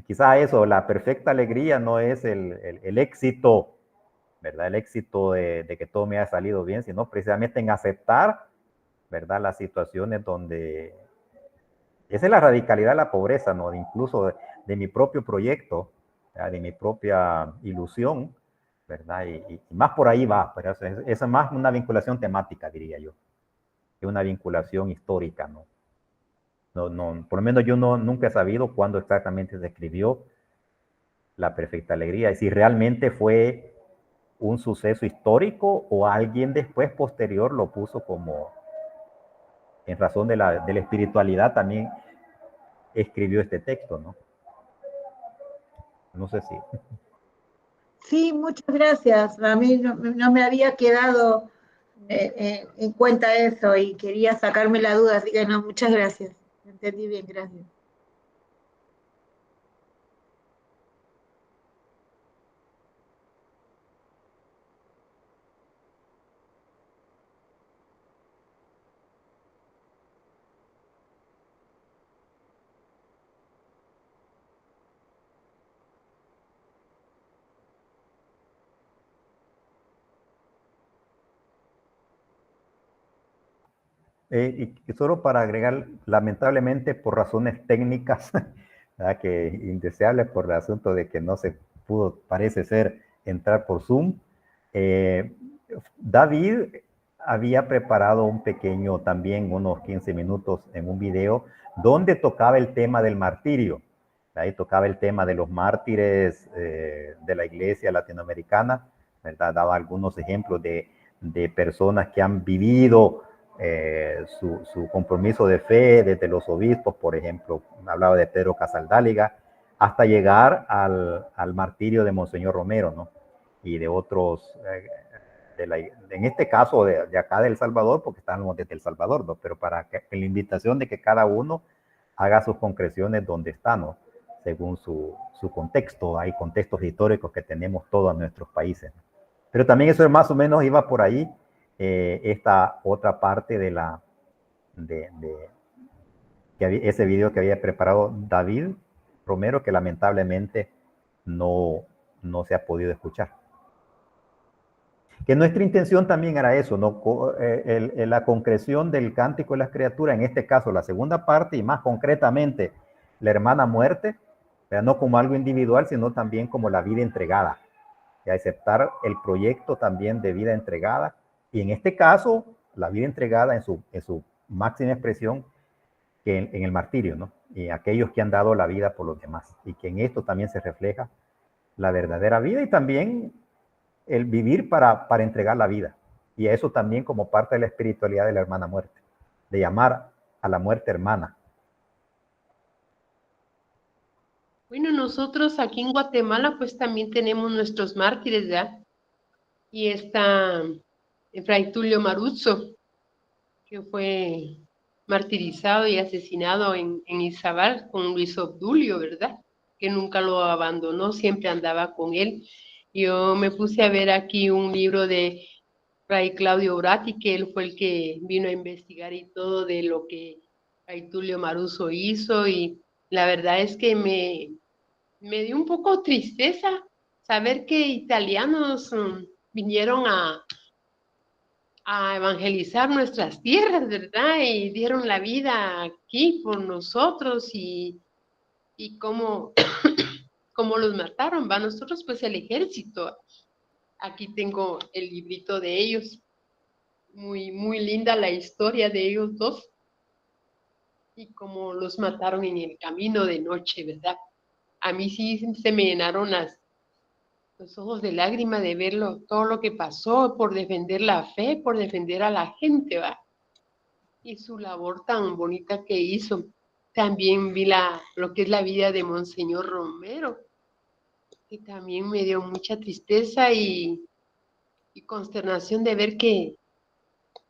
Quizá eso, la perfecta alegría no es el éxito, ¿verdad? El éxito de que todo me haya salido bien, sino precisamente en aceptar, ¿verdad? Las situaciones donde... Esa es la radicalidad de la pobreza, ¿no? Incluso de mi propio proyecto, ¿verdad? De mi propia ilusión, ¿verdad? Y más por ahí va, pero esa es más una vinculación temática, diría yo, que una vinculación histórica, ¿no? Por lo menos yo nunca he sabido cuándo exactamente se escribió La Perfecta Alegría, y si realmente fue un suceso histórico o alguien después posterior lo puso como, en razón de la espiritualidad también escribió este texto, ¿no? No sé si... Sí, muchas gracias. A mí no me había quedado en cuenta eso y quería sacarme la duda, así que no, muchas gracias. Entendí bien, gracias. Y solo para agregar, lamentablemente por razones técnicas, ¿verdad? Que indeseables por el asunto de que no se pudo, parece ser, entrar por Zoom, eh, David había preparado un pequeño, también unos 15 minutos en un video, donde tocaba el tema del martirio. Ahí tocaba el tema de los mártires de la iglesia latinoamericana, ¿verdad? Daba algunos ejemplos de personas que han vivido su compromiso de fe desde los obispos, por ejemplo, hablaba de Pedro Casaldáliga, hasta llegar al martirio de Monseñor Romero, ¿no? Y de otros, en este caso de acá de El Salvador, porque estamos desde El Salvador, ¿no? Pero para que la invitación de que cada uno haga sus concreciones donde está, ¿no? Según su contexto. Hay contextos históricos que tenemos todos nuestros países, ¿no? Pero también eso más o menos iba por ahí, esta otra parte ese video que había preparado David Romero, que lamentablemente no se ha podido escuchar. Que nuestra intención también era eso, ¿no? La concreción del Cántico de las Criaturas, en este caso la segunda parte, y más concretamente la hermana muerte, ¿verdad? No como algo individual, sino también como la vida entregada, y aceptar el proyecto también de vida entregada, y en este caso la vida entregada en su máxima expresión, que en el martirio, ¿no? Y aquellos que han dado la vida por los demás, y que en esto también se refleja la verdadera vida, y también el vivir para entregar la vida, y eso también como parte de la espiritualidad de la hermana muerte, de llamar a la muerte hermana. Bueno, nosotros aquí en Guatemala pues también tenemos nuestros mártires, ¿ya? Y está Fray Tulio Maruzzo, que fue martirizado y asesinado en Izabal con Luis Obdulio, ¿verdad? Que nunca lo abandonó, siempre andaba con él. Yo me puse a ver aquí un libro de Fray Claudio Urati, que él fue el que vino a investigar y todo de lo que Fray Tulio Maruzzo hizo, y la verdad es que me dio un poco tristeza saber que italianos vinieron a a evangelizar nuestras tierras, ¿verdad? Y dieron la vida aquí por nosotros y cómo, cómo los mataron, ¿va? Nosotros, pues el ejército, aquí tengo el librito de ellos, muy, muy linda la historia de ellos dos y cómo los mataron en el camino de noche, ¿verdad? A mí sí se me llenaron los ojos de lágrima de verlo, todo lo que pasó por defender la fe, por defender a la gente, ¿va? Y su labor tan bonita que hizo. También vi lo que es la vida de Monseñor Romero, que también me dio mucha tristeza y consternación de ver que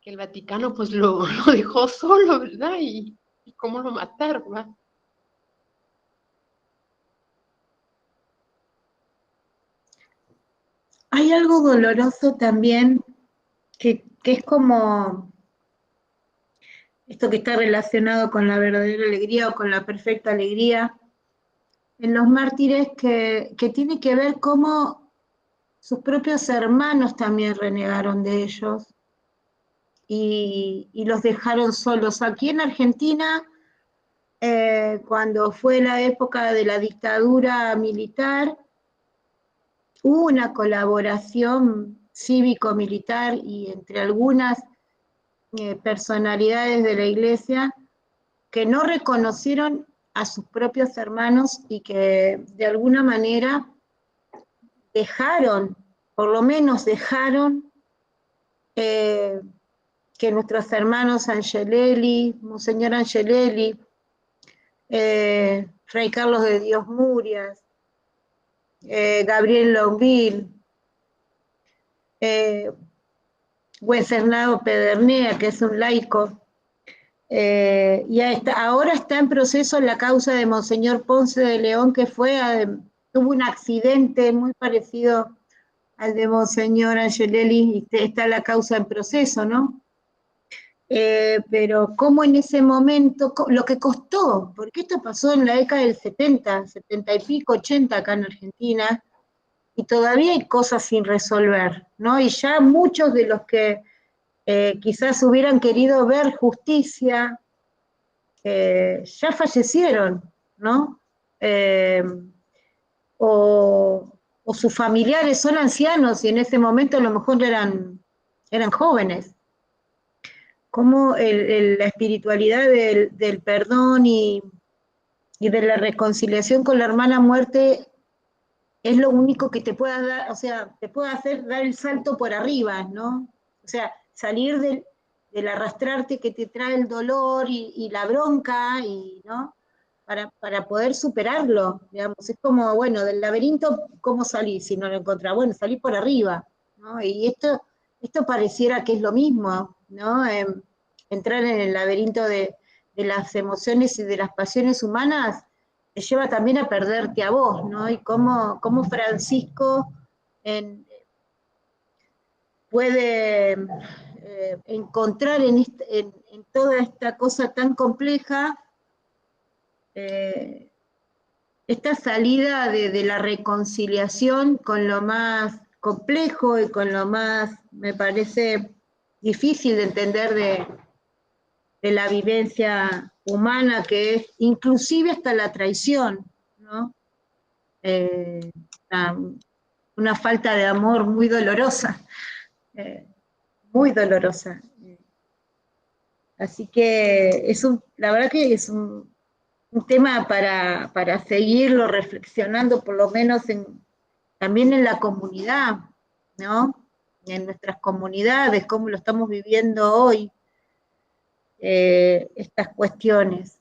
el Vaticano pues lo dejó solo, ¿verdad? Y cómo lo mataron, ¿va? Hay algo doloroso también que es como esto que está relacionado con la verdadera alegría o con la perfecta alegría en los mártires que tiene que ver cómo sus propios hermanos también renegaron de ellos y los dejaron solos. Aquí en Argentina, cuando fue la época de la dictadura militar, hubo una colaboración cívico-militar y entre algunas personalidades de la iglesia que no reconocieron a sus propios hermanos y que de alguna manera dejaron, por lo menos dejaron que nuestros hermanos Angelelli, Monseñor Angelelli, Fray Carlos de Dios Murias, Gabriel Longuil, Wenceslao Pedernea, que es un laico, ahora está en proceso la causa de Monseñor Ponce de León, que tuvo un accidente muy parecido al de Monseñor Angelelli, y está la causa en proceso, ¿no? Pero cómo en ese momento, lo que costó, porque esto pasó en la década del 70, 70 y pico, 80 acá en Argentina, y todavía hay cosas sin resolver, ¿no? Y ya muchos de los que quizás hubieran querido ver justicia, ya fallecieron, ¿no? Eh, o sus familiares son ancianos y en ese momento a lo mejor eran jóvenes. Como la espiritualidad del perdón y de la reconciliación con la hermana muerte es lo único que te pueda dar, o sea, te puede hacer dar el salto por arriba, ¿no? O sea, salir del arrastrarte que te trae el dolor y la bronca, ¿no? Para poder superarlo, digamos. Es como, bueno, del laberinto, ¿cómo salís si no lo encontrás? Bueno, salí por arriba, ¿no? Y esto pareciera que es lo mismo, ¿no? Entrar en el laberinto de las emociones y de las pasiones humanas te lleva también a perderte a vos, ¿no? Y cómo Francisco en, puede encontrar en toda esta cosa tan compleja eh, esta salida de la reconciliación con lo más complejo y con lo más, me parece, difícil de entender de la vivencia humana, que es inclusive hasta la traición, ¿no? Eh, una falta de amor muy dolorosa, eh, muy dolorosa. Así que la verdad que es un tema para seguirlo reflexionando, por lo menos también en la comunidad, ¿no? En nuestras comunidades, cómo lo estamos viviendo hoy, estas cuestiones.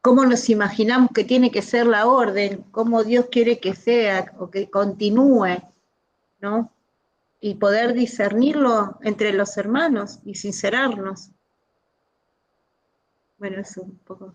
Cómo nos imaginamos que tiene que ser la orden, cómo Dios quiere que sea o que continúe, ¿no? Y poder discernirlo entre los hermanos y sincerarnos. Bueno, eso un poco.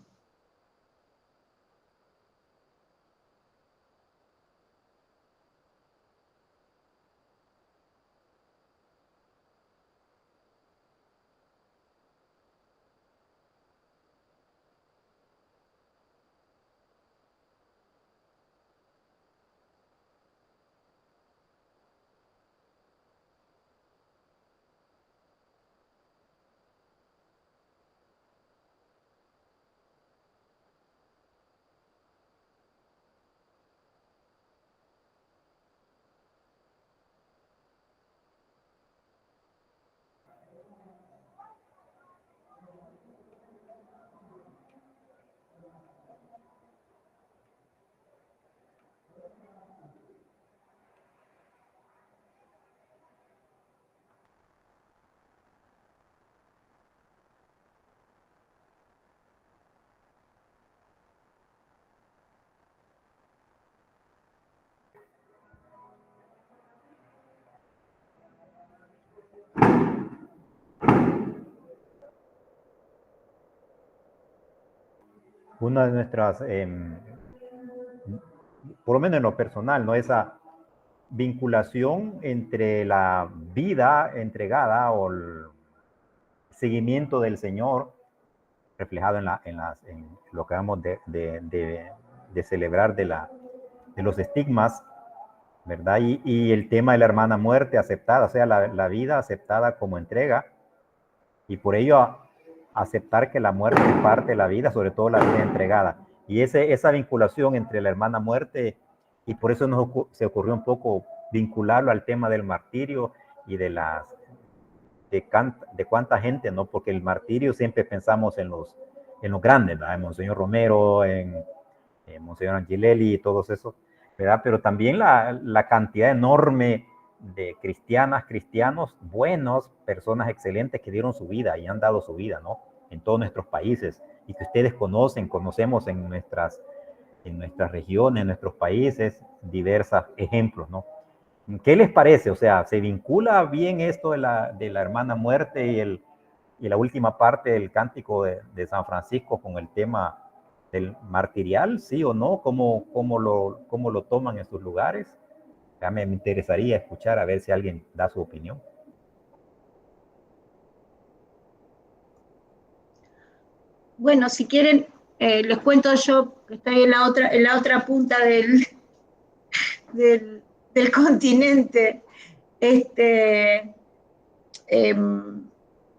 una de nuestras, por lo menos en lo personal, ¿no? Esa vinculación entre la vida entregada o el seguimiento del Señor reflejado en lo que vamos de celebrar de los estigmas, ¿verdad? Y el tema de la hermana muerte aceptada, o sea, la vida aceptada como entrega, y por ello aceptar que la muerte es parte de la vida, sobre todo la vida entregada. Y esa vinculación entre la hermana muerte, y por eso se ocurrió un poco vincularlo al tema del martirio y de cuánta gente, ¿no? Porque el martirio siempre pensamos en los grandes, ¿verdad? En Monseñor Romero, en Monseñor Angelelli y todos esos, ¿verdad? Pero también la cantidad enorme de cristianos buenos, personas excelentes que dieron su vida y han dado su vida, ¿no? En todos nuestros países y que ustedes conocemos en nuestras regiones, en nuestros países, diversos ejemplos, ¿no? ¿Qué les parece? O sea, ¿se vincula bien esto de la hermana muerte y la última parte del cántico de San Francisco con el tema del martirial, sí o no? ¿Cómo lo toman en sus lugares? Ya me interesaría escuchar a ver si alguien da su opinión. Bueno, si quieren, les cuento yo, que estoy en la otra punta del continente.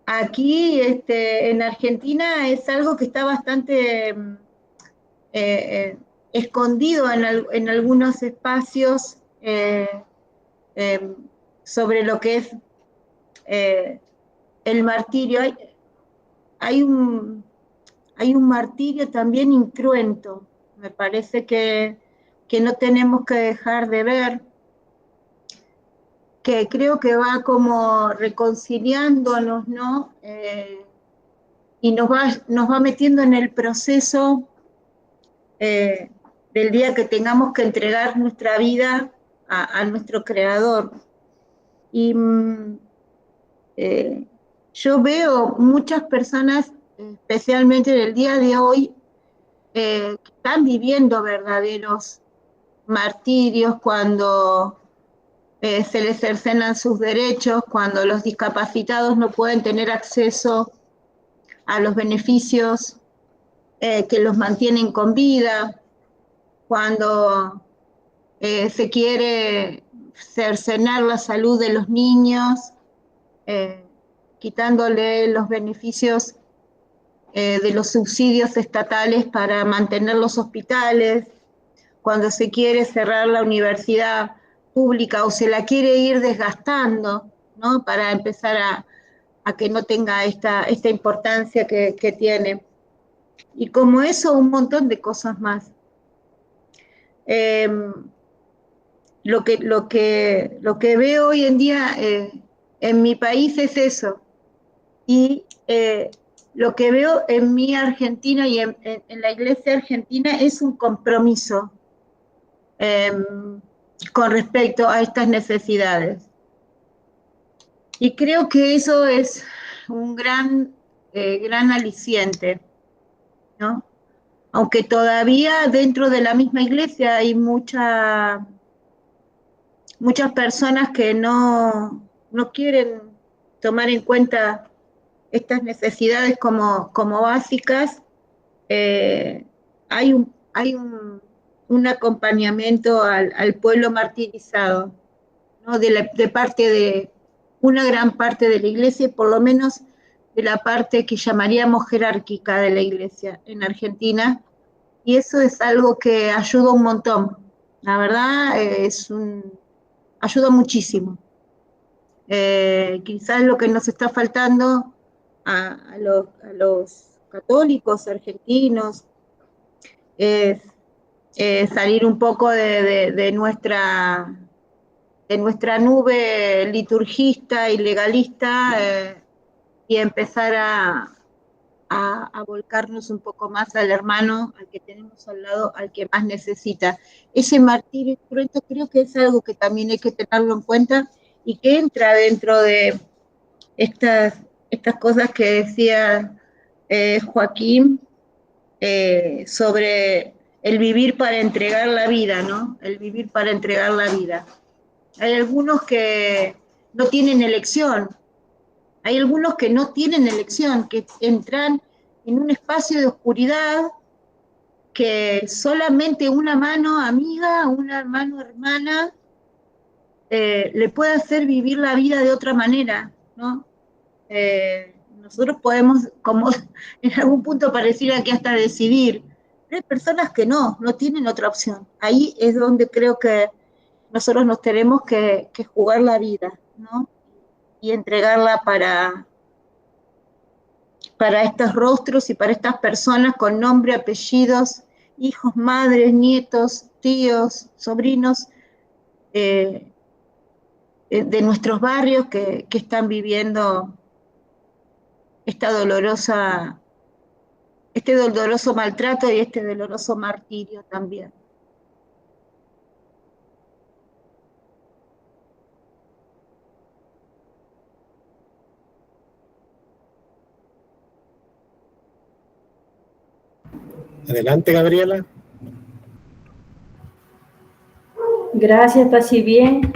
Aquí en Argentina es algo que está bastante escondido en algunos espacios sobre lo que es el martirio. Hay un martirio también incruento, me parece que no tenemos que dejar de ver, que creo que va como reconciliándonos, ¿no? Y nos va metiendo en el proceso del día que tengamos que entregar nuestra vida a nuestro Creador. Y yo veo muchas personas, especialmente en el día de hoy, que están viviendo verdaderos martirios cuando se les cercenan sus derechos, cuando los discapacitados no pueden tener acceso a los beneficios que los mantienen con vida, cuando se quiere cercenar la salud de los niños, quitándole los beneficios de los subsidios estatales para mantener los hospitales, cuando se quiere cerrar la universidad pública o se la quiere ir desgastando, ¿no? Para empezar a que no tenga esta importancia que tiene. Y como eso, un montón de cosas más. Lo que veo hoy en día en mi país es eso. Y lo que veo en mi Argentina y en la iglesia argentina es un compromiso con respecto a estas necesidades. Y creo que eso es un gran aliciente, ¿no? Aunque todavía dentro de la misma iglesia hay muchas personas que no quieren tomar en cuenta estas necesidades como básicas. Hay un acompañamiento al pueblo martirizado, ¿no? De parte de una gran parte de la iglesia, y por lo menos de la parte que llamaríamos jerárquica de la iglesia en Argentina, y eso es algo que ayuda un montón. La verdad, ayuda muchísimo. Quizás lo que nos está faltando a los católicos argentinos es salir un poco de nuestra nube liturgista y legalista y empezar a volcarnos un poco más al hermano, al que tenemos al lado, al que más necesita. Ese martirio cruento creo que es algo que también hay que tenerlo en cuenta y que entra dentro de estas cosas que decía Joaquín, sobre el vivir para entregar la vida, ¿no? El vivir para entregar la vida. Hay algunos que no tienen elección, hay algunos que no tienen elección, que entran en un espacio de oscuridad que solamente una mano amiga, una mano hermana, le puede hacer vivir la vida de otra manera, ¿no? Nosotros podemos, como en algún punto pareciera que hasta decidir, pero hay personas que no tienen otra opción. Ahí es donde creo que nosotros nos tenemos que jugar la vida, ¿no? Y entregarla para estos rostros y para estas personas con nombre, apellidos, hijos, madres, nietos, tíos, sobrinos, de nuestros barrios que están viviendo este doloroso maltrato y este doloroso martirio también. Adelante, Gabriela. Gracias, Pasi, bien.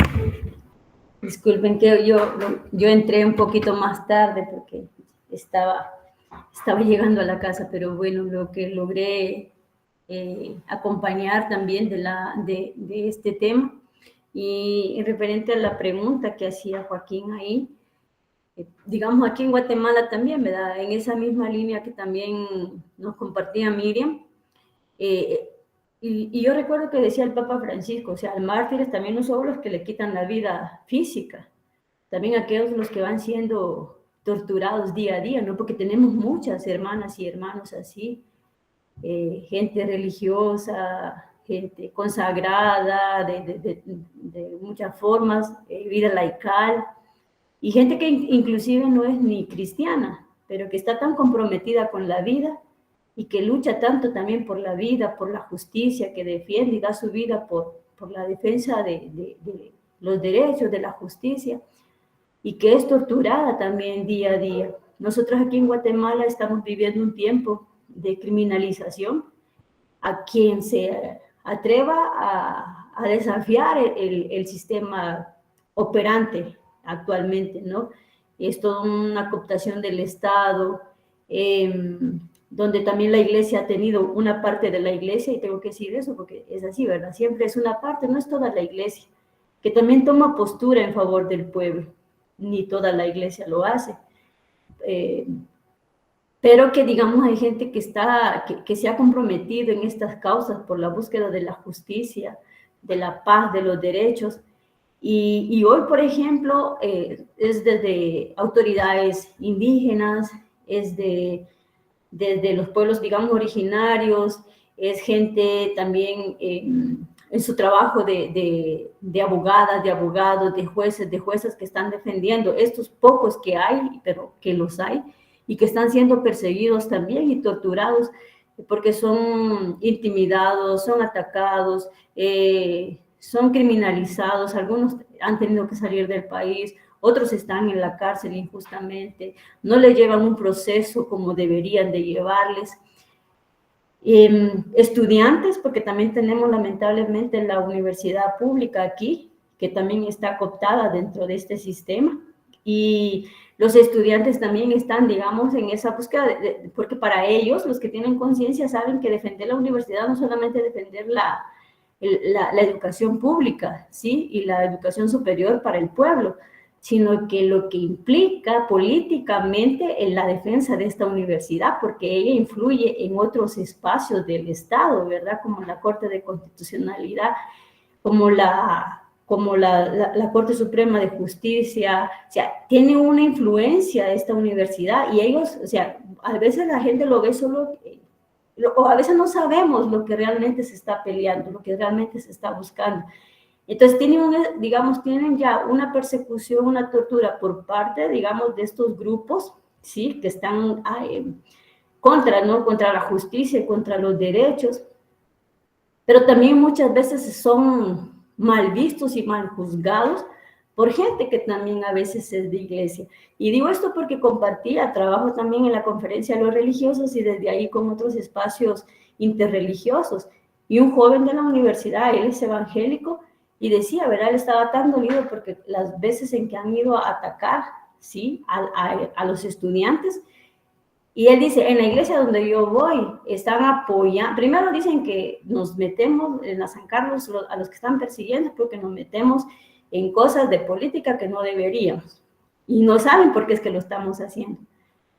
Disculpen que yo entré un poquito más tarde porque estaba llegando a la casa, pero bueno, lo que logré acompañar también de este tema. Y referente a la pregunta que hacía Joaquín ahí, digamos aquí en Guatemala también, ¿verdad? En esa misma línea que también nos compartía Miriam, y yo recuerdo que decía el Papa Francisco, o sea, mártires también no solo los que le quitan la vida física, también aquellos los que van siendo torturados día a día, ¿no? Porque tenemos muchas hermanas y hermanos así, gente religiosa, gente consagrada de muchas formas, vida laical, y gente que inclusive no es ni cristiana, pero que está tan comprometida con la vida y que lucha tanto también por la vida, por la justicia, que defiende y da su vida por la defensa de los derechos, de la justicia, y que es torturada también día a día. Nosotros aquí en Guatemala estamos viviendo un tiempo de criminalización a quien se atreva a desafiar el sistema operante actualmente, ¿no? Es toda una cooptación del Estado, donde también la iglesia ha tenido una parte de la iglesia, y tengo que decir eso porque es así, ¿verdad? Siempre es una parte, no es toda la iglesia, que también toma postura en favor del pueblo, ni toda la iglesia lo hace. Pero que, digamos, hay gente que se ha comprometido en estas causas por la búsqueda de la justicia, de la paz, de los derechos. Y hoy, por ejemplo, es desde autoridades indígenas, es desde los pueblos, digamos, originarios, es gente también en su trabajo de abogadas, de abogados, de jueces que están defendiendo estos pocos que hay, pero que los hay, y que están siendo perseguidos también y torturados porque son intimidados, son atacados, son criminalizados, algunos han tenido que salir del país, otros están en la cárcel injustamente, no les llevan un proceso como deberían de llevarles. Estudiantes, porque también tenemos lamentablemente la universidad pública aquí, que también está cooptada dentro de este sistema, y los estudiantes también están, digamos, en esa búsqueda, porque para ellos, los que tienen conciencia, saben que defender la universidad no solamente defender la educación pública, ¿sí? Y la educación superior para el pueblo, sino que lo que implica políticamente en la defensa de esta universidad, porque ella influye en otros espacios del Estado, ¿verdad? Como la Corte de Constitucionalidad, como la Corte Suprema de Justicia, o sea, tiene una influencia esta universidad, y ellos, o sea, a veces la gente lo ve solo, o a veces no sabemos lo que realmente se está peleando, lo que realmente se está buscando. Entonces tienen ya una persecución, una tortura por parte, digamos, de estos grupos, ¿sí? Que están contra la justicia, contra los derechos, pero también muchas veces son mal vistos y mal juzgados por gente que también a veces es de iglesia. Y digo esto porque trabajo también en la conferencia de los religiosos y desde ahí con otros espacios interreligiosos. Y un joven de la universidad, él es evangélico, y decía, ¿verdad? Él estaba tan dolido porque las veces en que han ido a atacar, ¿sí? A los estudiantes, y él dice, en la iglesia donde yo voy, están apoyando, primero dicen que nos metemos en la San Carlos, a los que están persiguiendo, porque nos metemos en cosas de política que no deberíamos, y no saben por qué es que lo estamos haciendo.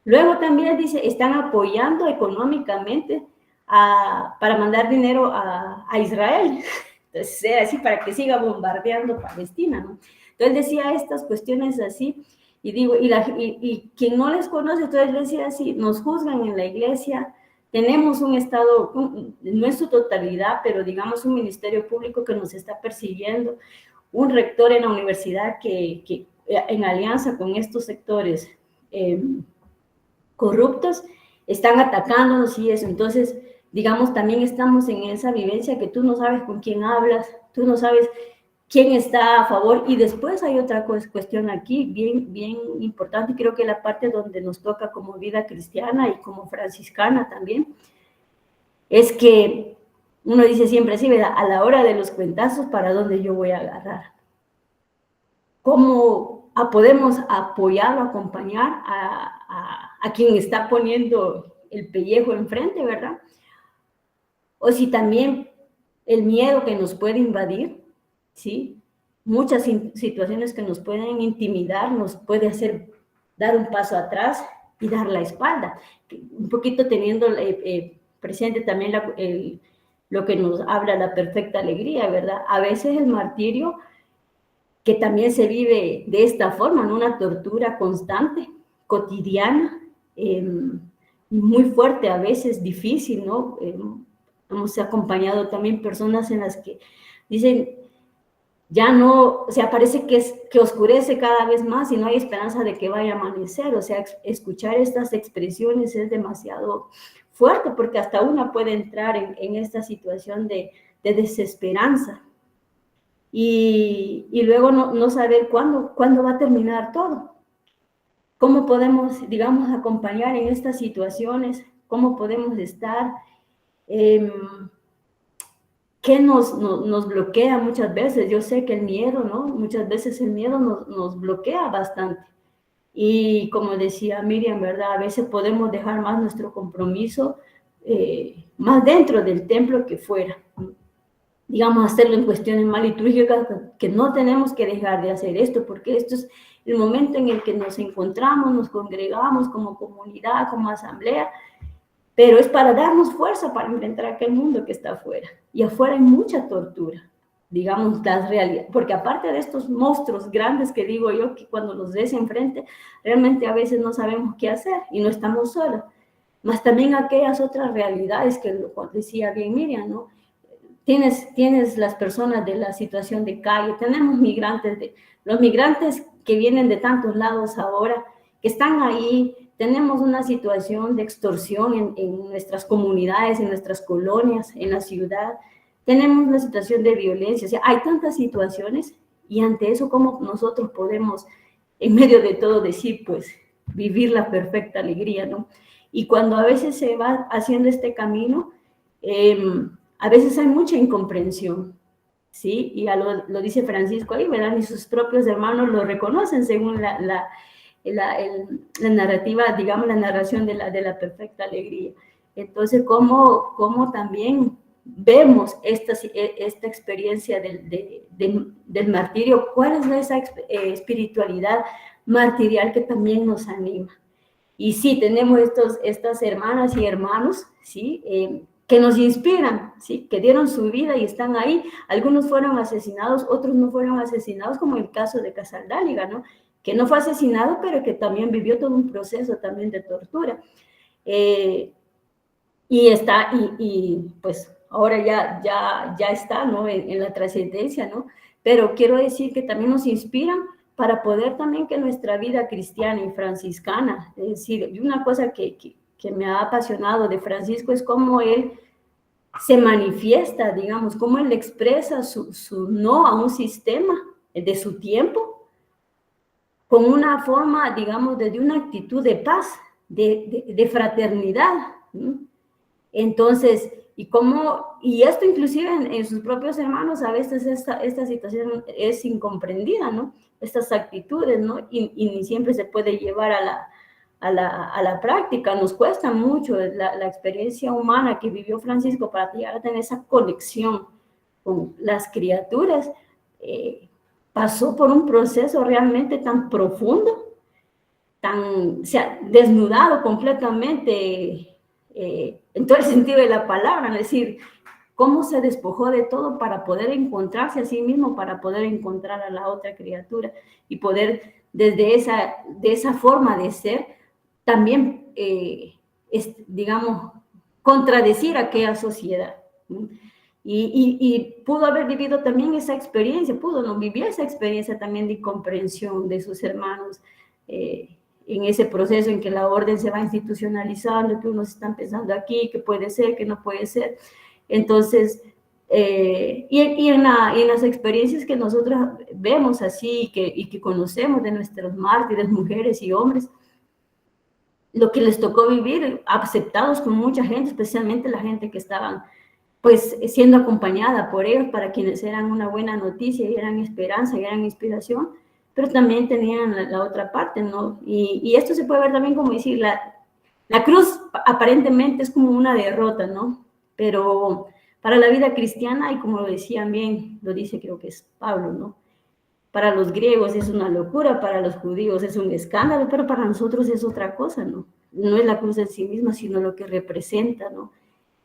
Luego también dice, están apoyando económicamente para mandar dinero a Israel, entonces era así para que siga bombardeando Palestina, ¿no? Entonces decía estas cuestiones así, y digo, y quien no les conoce, entonces decía así, nos juzgan en la iglesia, tenemos un Estado, no en su totalidad, pero digamos un ministerio público que nos está persiguiendo, un rector en la universidad que en alianza con estos sectores corruptos están atacándonos y eso. Entonces, digamos, también estamos en esa vivencia que tú no sabes con quién hablas, tú no sabes quién está a favor. Y después hay otra cuestión aquí bien importante, y creo que la parte donde nos toca como vida cristiana y como franciscana también, es que uno dice siempre así, ¿verdad? A la hora de los cuentazos, ¿para dónde yo voy a agarrar? ¿Cómo podemos apoyar o acompañar a quien está poniendo el pellejo enfrente, ¿verdad? O si también el miedo que nos puede invadir, ¿sí? Muchas situaciones que nos pueden intimidar, nos puede hacer dar un paso atrás y dar la espalda. Un poquito teniendo presente también lo que nos habla la perfecta alegría, ¿verdad? A veces el martirio, que también se vive de esta forma, ¿no? Una tortura constante, cotidiana, muy fuerte, a veces difícil, ¿no? Hemos acompañado también personas en las que dicen, ya no, o sea, parece que oscurece cada vez más y no hay esperanza de que vaya a amanecer. O sea, escuchar estas expresiones es demasiado fuerte porque hasta una puede entrar en esta situación de desesperanza. Y luego no saber cuándo va a terminar todo. ¿Cómo podemos, digamos, acompañar en estas situaciones? ¿Cómo podemos estar? ¿Qué nos bloquea muchas veces? Yo sé que el miedo, ¿no? Muchas veces el miedo nos bloquea bastante. Y como decía Miriam, ¿verdad? A veces podemos dejar más nuestro compromiso más dentro del templo que fuera. Digamos, hacerlo en cuestiones más litúrgicas, que no tenemos que dejar de hacer esto, porque esto es el momento en el que nos encontramos, nos congregamos como comunidad, como asamblea, pero es para darnos fuerza para enfrentar aquel mundo que está afuera. Y afuera hay mucha tortura, digamos, las realidades, porque aparte de estos monstruos grandes que digo yo, que cuando los ves enfrente, realmente a veces no sabemos qué hacer y no estamos solos, más también aquellas otras realidades que decía bien Miriam, ¿no? Tienes las personas de la situación de calle, tenemos los migrantes que vienen de tantos lados ahora, que están ahí, tenemos una situación de extorsión en nuestras comunidades, en nuestras colonias, en la ciudad, tenemos una situación de violencia, o sea, hay tantas situaciones y ante eso, ¿cómo nosotros podemos, en medio de todo, decir, pues, vivir la perfecta alegría, ¿no? Y cuando a veces se va haciendo este camino, a veces hay mucha incomprensión, ¿sí? Y lo dice Francisco ahí, ¿verdad? Ni sus propios hermanos lo reconocen según la narrativa, digamos, la narración de la perfecta alegría. Entonces, ¿cómo también vemos esta experiencia del martirio? ¿Cuál es esa espiritualidad martirial que también nos anima? Y sí, tenemos estas hermanas y hermanos, ¿sí? Que nos inspiran, ¿sí? Que dieron su vida y están ahí. Algunos fueron asesinados, otros no fueron asesinados, como el caso de Casaldáliga, ¿no? Que no fue asesinado, pero que también vivió todo un proceso también de tortura. Y pues ahora ya está, ¿no? En la trascendencia, ¿no? Pero quiero decir que también nos inspiran para poder también que nuestra vida cristiana y franciscana, es decir, una cosa que me ha apasionado de Francisco es cómo él se manifiesta, digamos, cómo él expresa su no a un sistema de su tiempo, con una forma, digamos, de una actitud de paz, de fraternidad. ¿Sí? Entonces, y esto inclusive en sus propios hermanos, a veces esta situación es incomprendida, ¿no? Estas actitudes, ¿no? Y ni siempre se puede llevar a la práctica. Nos cuesta mucho la experiencia humana que vivió Francisco para llegar a tener esa conexión con las criaturas. Pasó por un proceso realmente tan profundo, o sea, desnudado completamente, en todo el sentido de la palabra, es decir, cómo se despojó de todo para poder encontrarse a sí mismo, para poder encontrar a la otra criatura y poder desde esa forma de ser también, digamos, contradecir a aquella sociedad. ¿No? Y pudo haber vivido también esa experiencia, no vivió esa experiencia también de comprensión de sus hermanos, en ese proceso en que la orden se va institucionalizando, que unos están pensando aquí, que puede ser, que no puede ser. Entonces, y en las experiencias que nosotros vemos así y que conocemos de nuestros mártires, mujeres y hombres, lo que les tocó vivir, aceptados con mucha gente, especialmente la gente que estaban pues siendo acompañada por ellos, para quienes eran una buena noticia y eran esperanza y eran inspiración, pero también tenían la otra parte, ¿no? Y esto se puede ver también como decir, la cruz aparentemente es como una derrota, ¿no? Pero para la vida cristiana, y como lo decían bien, lo dice creo que es Pablo, ¿no? Para los griegos es una locura, para los judíos es un escándalo, pero para nosotros es otra cosa, ¿no? No es la cruz en sí misma, sino lo que representa, ¿no?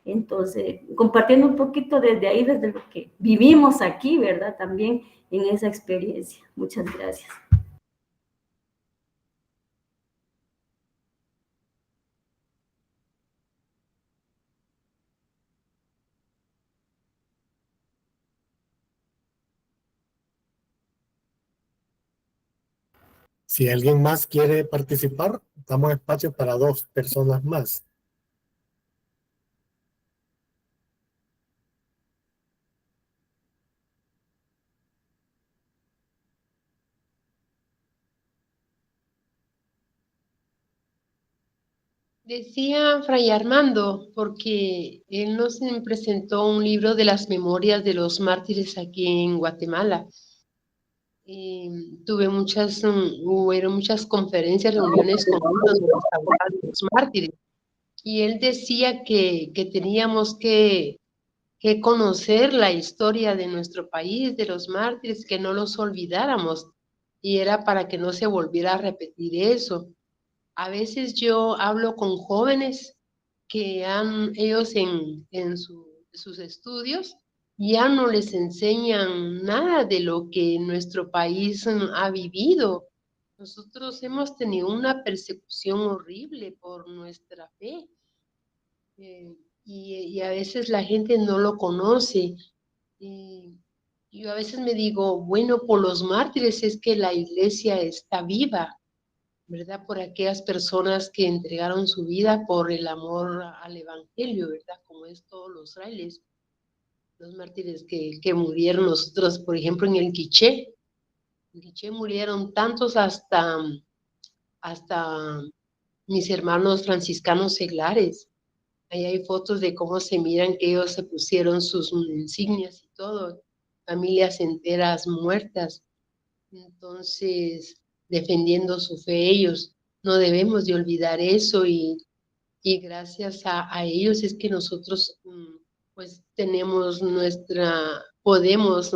Entonces, compartiendo un poquito desde ahí, desde lo que vivimos aquí, ¿verdad? También en esa experiencia. Muchas gracias. Si alguien más quiere participar, damos espacio para 2 personas más. Decía Fray Armando, porque él nos presentó un libro de las memorias de los mártires aquí en Guatemala. Tuve hubieron muchas conferencias, reuniones con uno de los abogados de los mártires, y él decía que teníamos que conocer la historia de nuestro país, de los mártires, que no los olvidáramos, y era para que no se volviera a repetir eso. A veces yo hablo con jóvenes que ellos en sus estudios ya no les enseñan nada de lo que nuestro país ha vivido. Nosotros hemos tenido una persecución horrible por nuestra fe, y a veces la gente no lo conoce. Y yo a veces me digo, bueno, por los mártires es que la iglesia está viva, ¿verdad? Por aquellas personas que entregaron su vida por el amor al evangelio, ¿verdad? Como es todos los frailes, los mártires que murieron. Nosotros, por ejemplo, en el Quiché murieron tantos hasta mis hermanos franciscanos seglares. Ahí hay fotos de cómo se miran que ellos se pusieron sus insignias y todo, familias enteras muertas. Entonces, defendiendo su fe ellos, no debemos de olvidar eso, y gracias a ellos es que nosotros pues podemos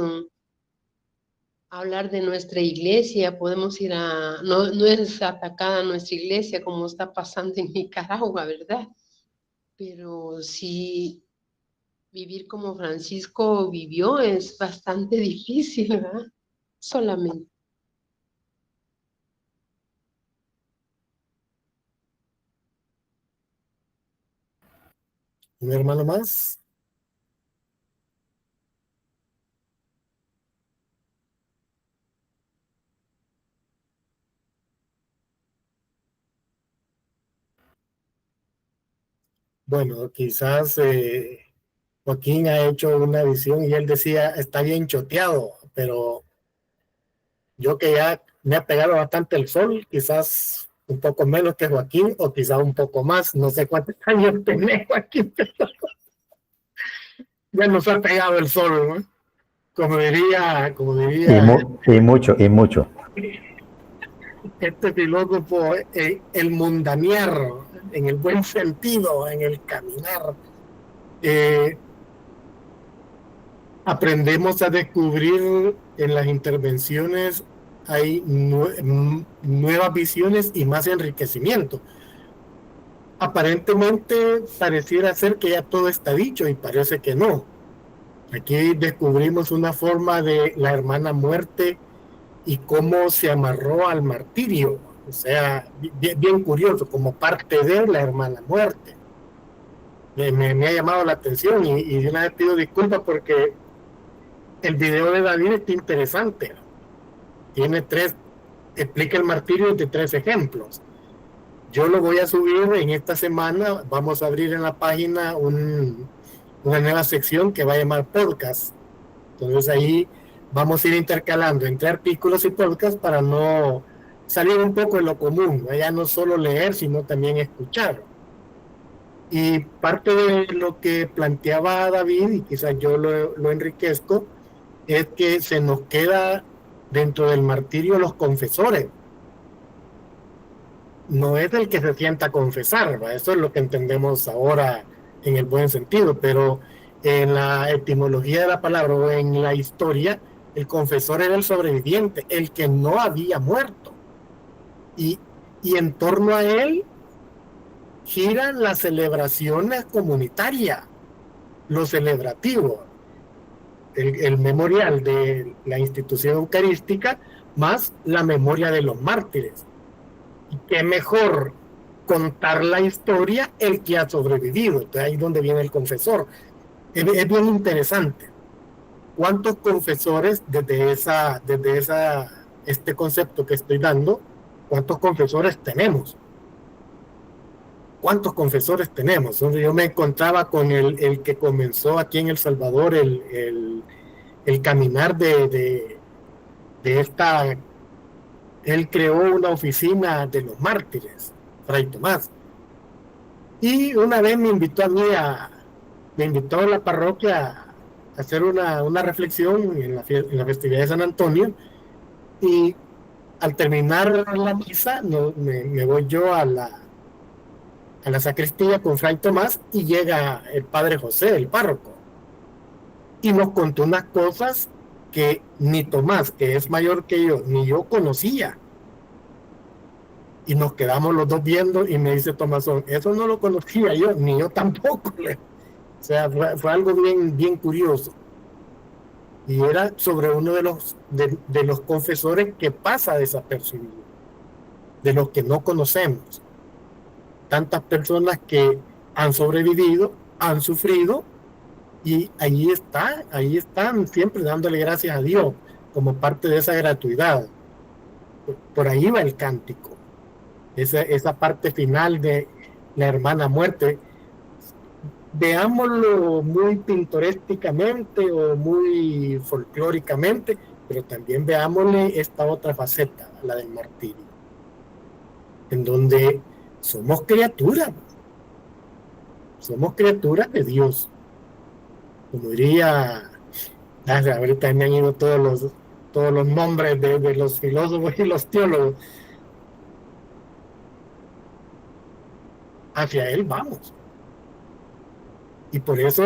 hablar de nuestra iglesia, podemos no es atacada nuestra iglesia como está pasando en Nicaragua, ¿verdad? Pero sí, vivir como Francisco vivió es bastante difícil, ¿verdad? Solamente. ¿Un hermano más? Bueno, quizás Joaquín ha hecho una visión y él decía, está bien choteado, pero yo que ya me ha pegado bastante el sol, quizás un poco menos que Joaquín, o quizás un poco más, no sé cuántos años tenés, Joaquín, pero ya nos ha pegado el sol, ¿no? Como diría Y mucho, y mucho. este filósofo, el mundanear, en el buen sentido, en el caminar, aprendemos a descubrir en las intervenciones, hay nuevas visiones y más enriquecimiento. Aparentemente pareciera ser que ya todo está dicho y parece que no. Aquí descubrimos una forma de la hermana muerte y cómo se amarró al martirio, o sea, bien curioso, como parte de la hermana muerte. Me ha llamado la atención y de una vez pido disculpas porque el video de David está interesante. Tiene explica el martirio de 3 ejemplos. Yo lo voy a subir en esta semana, vamos a abrir en la página una nueva sección que va a llamar podcast. Entonces ahí vamos a ir intercalando entre artículos y podcast para no salir un poco de lo común, ya no solo leer, sino también escuchar. Y parte de lo que planteaba David, y quizás yo lo enriquezco, es que se nos queda dentro del martirio los confesores. No es el que se sienta a confesar, ¿va? Eso es lo que entendemos ahora en el buen sentido, pero en la etimología de la palabra o en la historia, el confesor era el sobreviviente, el que no había muerto. Y en torno a él giran las celebraciones comunitarias, lo celebrativo, el memorial de la institución eucarística, más la memoria de los mártires. Y qué mejor contar la historia el que ha sobrevivido. Entonces ahí es donde viene el confesor. Es bien interesante. ¿Cuántos confesores desde este concepto que estoy dando, cuántos confesores tenemos? ¿Cuántos confesores tenemos? Yo me encontraba con el que comenzó aquí en El Salvador el caminar de esta. Él creó una oficina de los mártires, Fray Tomás. Y una vez me invitó a la parroquia a hacer una reflexión en la festividad de San Antonio. Y al terminar la misa, me voy yo a la sacristía con Fray Tomás y llega el padre José, el párroco. Y nos contó unas cosas que ni Tomás, que es mayor que yo, ni yo conocía. Y nos quedamos los dos viendo y me dice Tomásón, eso no lo conocía yo, ni yo tampoco. O sea, fue algo bien curioso. Y era sobre uno de los confesores que pasa desapercibido, de los que no conocemos. Tantas personas que han sobrevivido, han sufrido, y ahí están siempre dándole gracias a Dios como parte de esa gratuidad. Por ahí va el cántico, esa parte final de la hermana muerte. Veámoslo muy pintorescamente o muy folclóricamente, pero también veámosle esta otra faceta, la del martirio, en donde somos criaturas de Dios. Como diría, ahorita me han ido todos los nombres de los filósofos y los teólogos. Hacia él vamos. Y por eso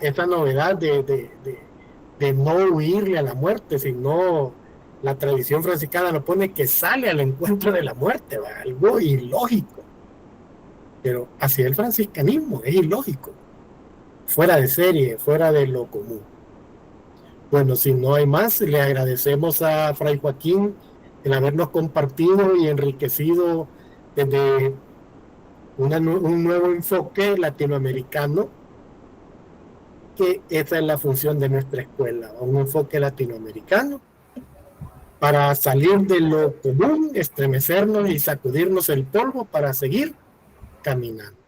esa novedad de no huirle a la muerte, sino la tradición franciscana nos pone que sale al encuentro de la muerte, ¿va? Algo ilógico. Pero hacia el franciscanismo es ilógico, fuera de serie, fuera de lo común. Bueno, si no hay más, le agradecemos a Fray Joaquín el habernos compartido y enriquecido desde un nuevo enfoque latinoamericano, que esa es la función de nuestra escuela, un enfoque latinoamericano para salir de lo común, estremecernos y sacudirnos el polvo para seguir caminando.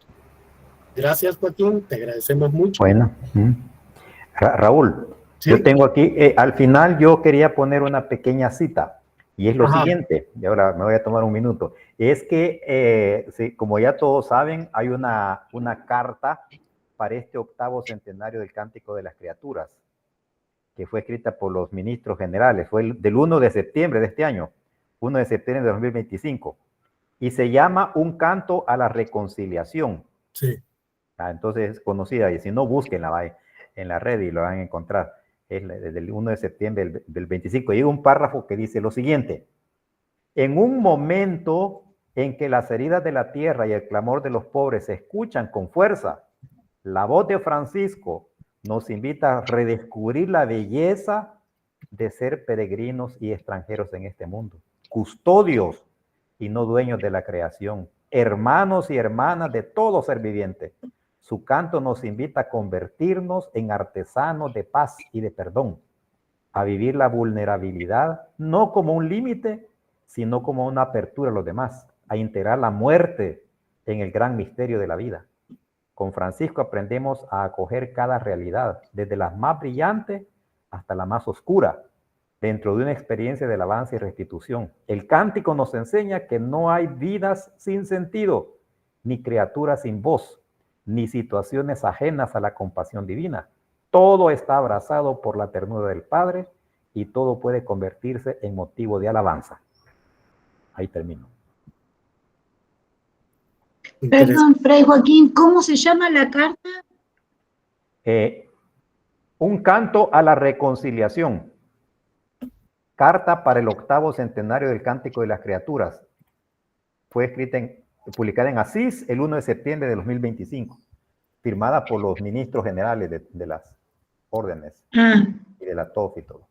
Gracias, Joaquín, te agradecemos mucho. Bueno, Raúl, ¿sí? Yo tengo aquí, al final yo quería poner una pequeña cita Y es lo Ajá. siguiente, y ahora me voy a tomar un minuto, es que, sí, como ya todos saben, hay una carta para este 8º centenario del Cántico de las Criaturas, que fue escrita por los ministros generales, fue del 1 de septiembre de este año, 1 de septiembre de 2025, y se llama Un canto a la reconciliación. Sí. Entonces es conocida, y si no, búsquenla en la red y lo van a encontrar. Es desde el 1 de septiembre del 25. Y hay un párrafo que dice lo siguiente: en un momento en que las heridas de la tierra y el clamor de los pobres se escuchan con fuerza, la voz de Francisco nos invita a redescubrir la belleza de ser peregrinos y extranjeros en este mundo, custodios y no dueños de la creación, hermanos y hermanas de todo ser viviente. Su canto nos invita a convertirnos en artesanos de paz y de perdón, a vivir la vulnerabilidad no como un límite, sino como una apertura a los demás, a integrar la muerte en el gran misterio de la vida. Con Francisco aprendemos a acoger cada realidad, desde la más brillante hasta la más oscura, dentro de una experiencia de alabanza y restitución. El cántico nos enseña que no hay vidas sin sentido, ni criaturas sin voz, ni situaciones ajenas a la compasión divina. Todo está abrazado por la ternura del Padre y todo puede convertirse en motivo de alabanza. Ahí termino. Perdón, Fray Joaquín, ¿cómo se llama la carta? Un canto a la reconciliación. Carta para el 8º centenario del Cántico de las Criaturas. Fue publicada en Asís el 1 de septiembre de 2025. Firmada por los ministros generales de las órdenes y de la TOF y todo.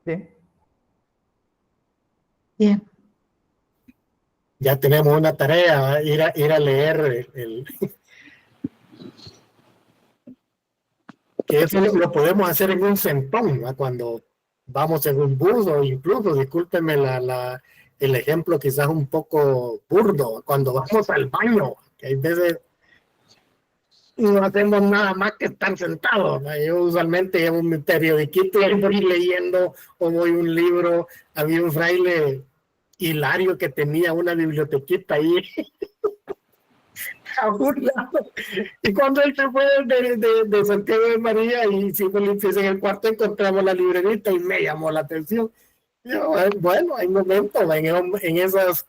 ¿Sí? Bien. Ya tenemos una tarea, ir a leer que eso lo podemos hacer en un sentón, ¿no? Cuando vamos en un bus, o incluso, discúlpeme el ejemplo quizás un poco burdo, cuando vamos al baño, que hay veces no hacemos nada más que estar sentados, ¿no? Yo usualmente llevo mi periodiquito y voy leyendo o voy un libro. Había un fraile Hilario que tenía una bibliotequita ahí a un lado. Y cuando él se fue de Santiago de María y hicimos limpieza en el cuarto, encontramos la librerita y me llamó la atención. Yo, bueno, hay momentos en esos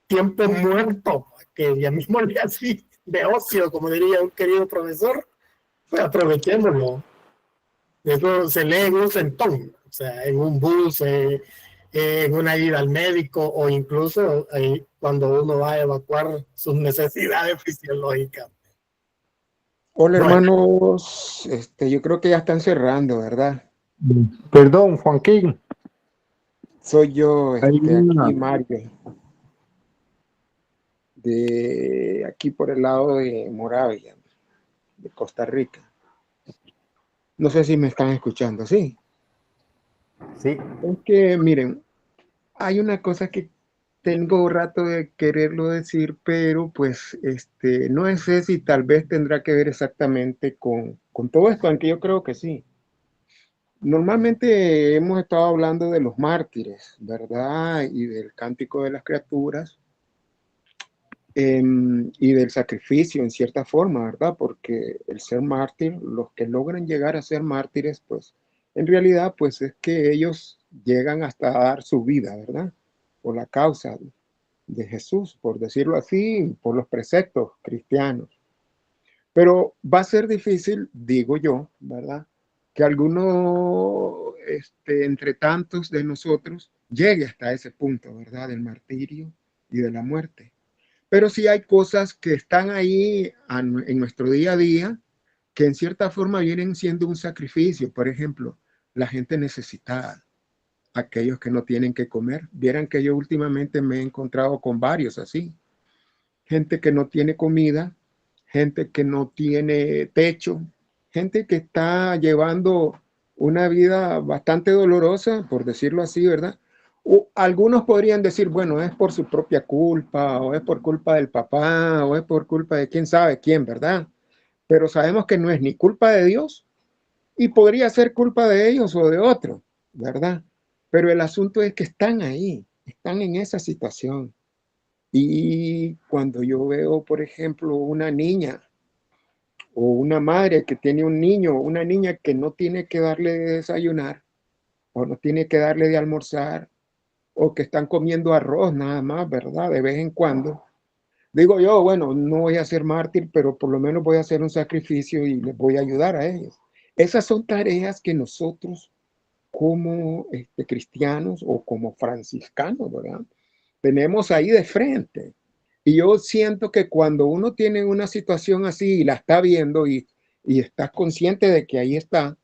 tiempos muertos que ya mismo le así de ocio, como diría un querido profesor, pues aprovechémoslo. Eso se lee en un sentón, o sea, en un bus, en una ida al médico, o incluso cuando uno va a evacuar sus necesidades fisiológicas. Hola, hermanos, yo creo que ya están cerrando, ¿verdad? Perdón, Joaquín. Soy yo, Hay una- aquí Mario, de aquí por el lado de Moravia, de Costa Rica. No sé si me están escuchando, ¿sí? Sí. Es que, miren, hay una cosa que tengo rato de quererlo decir, pero pues no sé si tal vez tendrá que ver exactamente con todo esto, aunque yo creo que sí. Normalmente hemos estado hablando de los mártires, ¿verdad? Y del cántico de las criaturas, y del sacrificio en cierta forma, ¿verdad? Porque el ser mártir, los que logran llegar a ser mártires, pues en realidad pues es que ellos llegan hasta dar su vida, ¿verdad? Por la causa de Jesús, por decirlo así, por los preceptos cristianos. Pero va a ser difícil, digo yo, ¿verdad? Que alguno, entre tantos de nosotros, llegue hasta ese punto, ¿verdad? Del martirio y de la muerte. Pero sí hay cosas que están ahí en nuestro día a día que en cierta forma vienen siendo un sacrificio. Por ejemplo, la gente necesitada, aquellos que no tienen que comer. Vieran que yo últimamente me he encontrado con varios así. Gente que no tiene comida, gente que no tiene techo, gente que está llevando una vida bastante dolorosa, por decirlo así, ¿verdad? O algunos podrían decir, bueno, es por su propia culpa, o es por culpa del papá, o es por culpa de quién sabe quién, ¿verdad? pero sabemos que no es ni culpa de Dios y podría ser culpa de ellos o de otros, ¿verdad? Pero el asunto es que están ahí, están en esa situación. Y cuando yo veo, por ejemplo, una niña o una madre que tiene un niño o una niña que no tiene que darle de desayunar o no tiene que darle de almorzar o que están comiendo arroz nada más, ¿verdad? De vez en cuando. Digo yo, bueno, no voy a ser mártir, pero por lo menos voy a hacer un sacrificio y les voy a ayudar a ellos. Esas son tareas que nosotros como cristianos o como franciscanos, ¿verdad? Tenemos ahí de frente. Y yo siento que cuando uno tiene una situación así y la está viendo y estás consciente de que ahí está,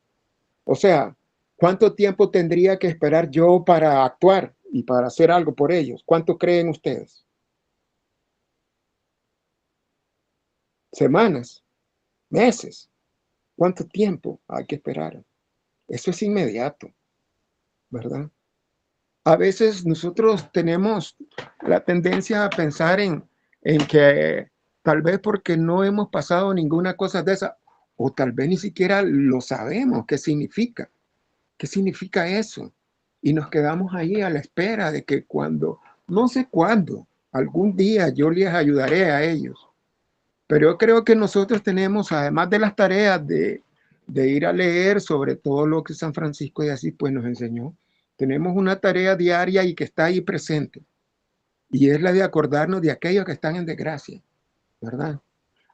o sea, ¿cuánto tiempo tendría que esperar yo para actuar y para hacer algo por ellos? ¿Cuánto creen ustedes? ¿Semanas? ¿Meses? ¿Cuánto tiempo hay que esperar? Eso es inmediato, ¿verdad? A veces nosotros tenemos la tendencia a pensar en que tal vez porque no hemos pasado ninguna cosa de esa, o tal vez ni siquiera lo sabemos qué significa eso. Y nos quedamos ahí a la espera de que cuando, no sé cuándo, algún día yo les ayudaré a ellos. Pero yo creo que nosotros tenemos, además de las tareas de ir a leer sobre todo lo que San Francisco de Asís pues nos enseñó, tenemos una tarea diaria y que está ahí presente. Y es la de acordarnos de aquellos que están en desgracia, ¿verdad?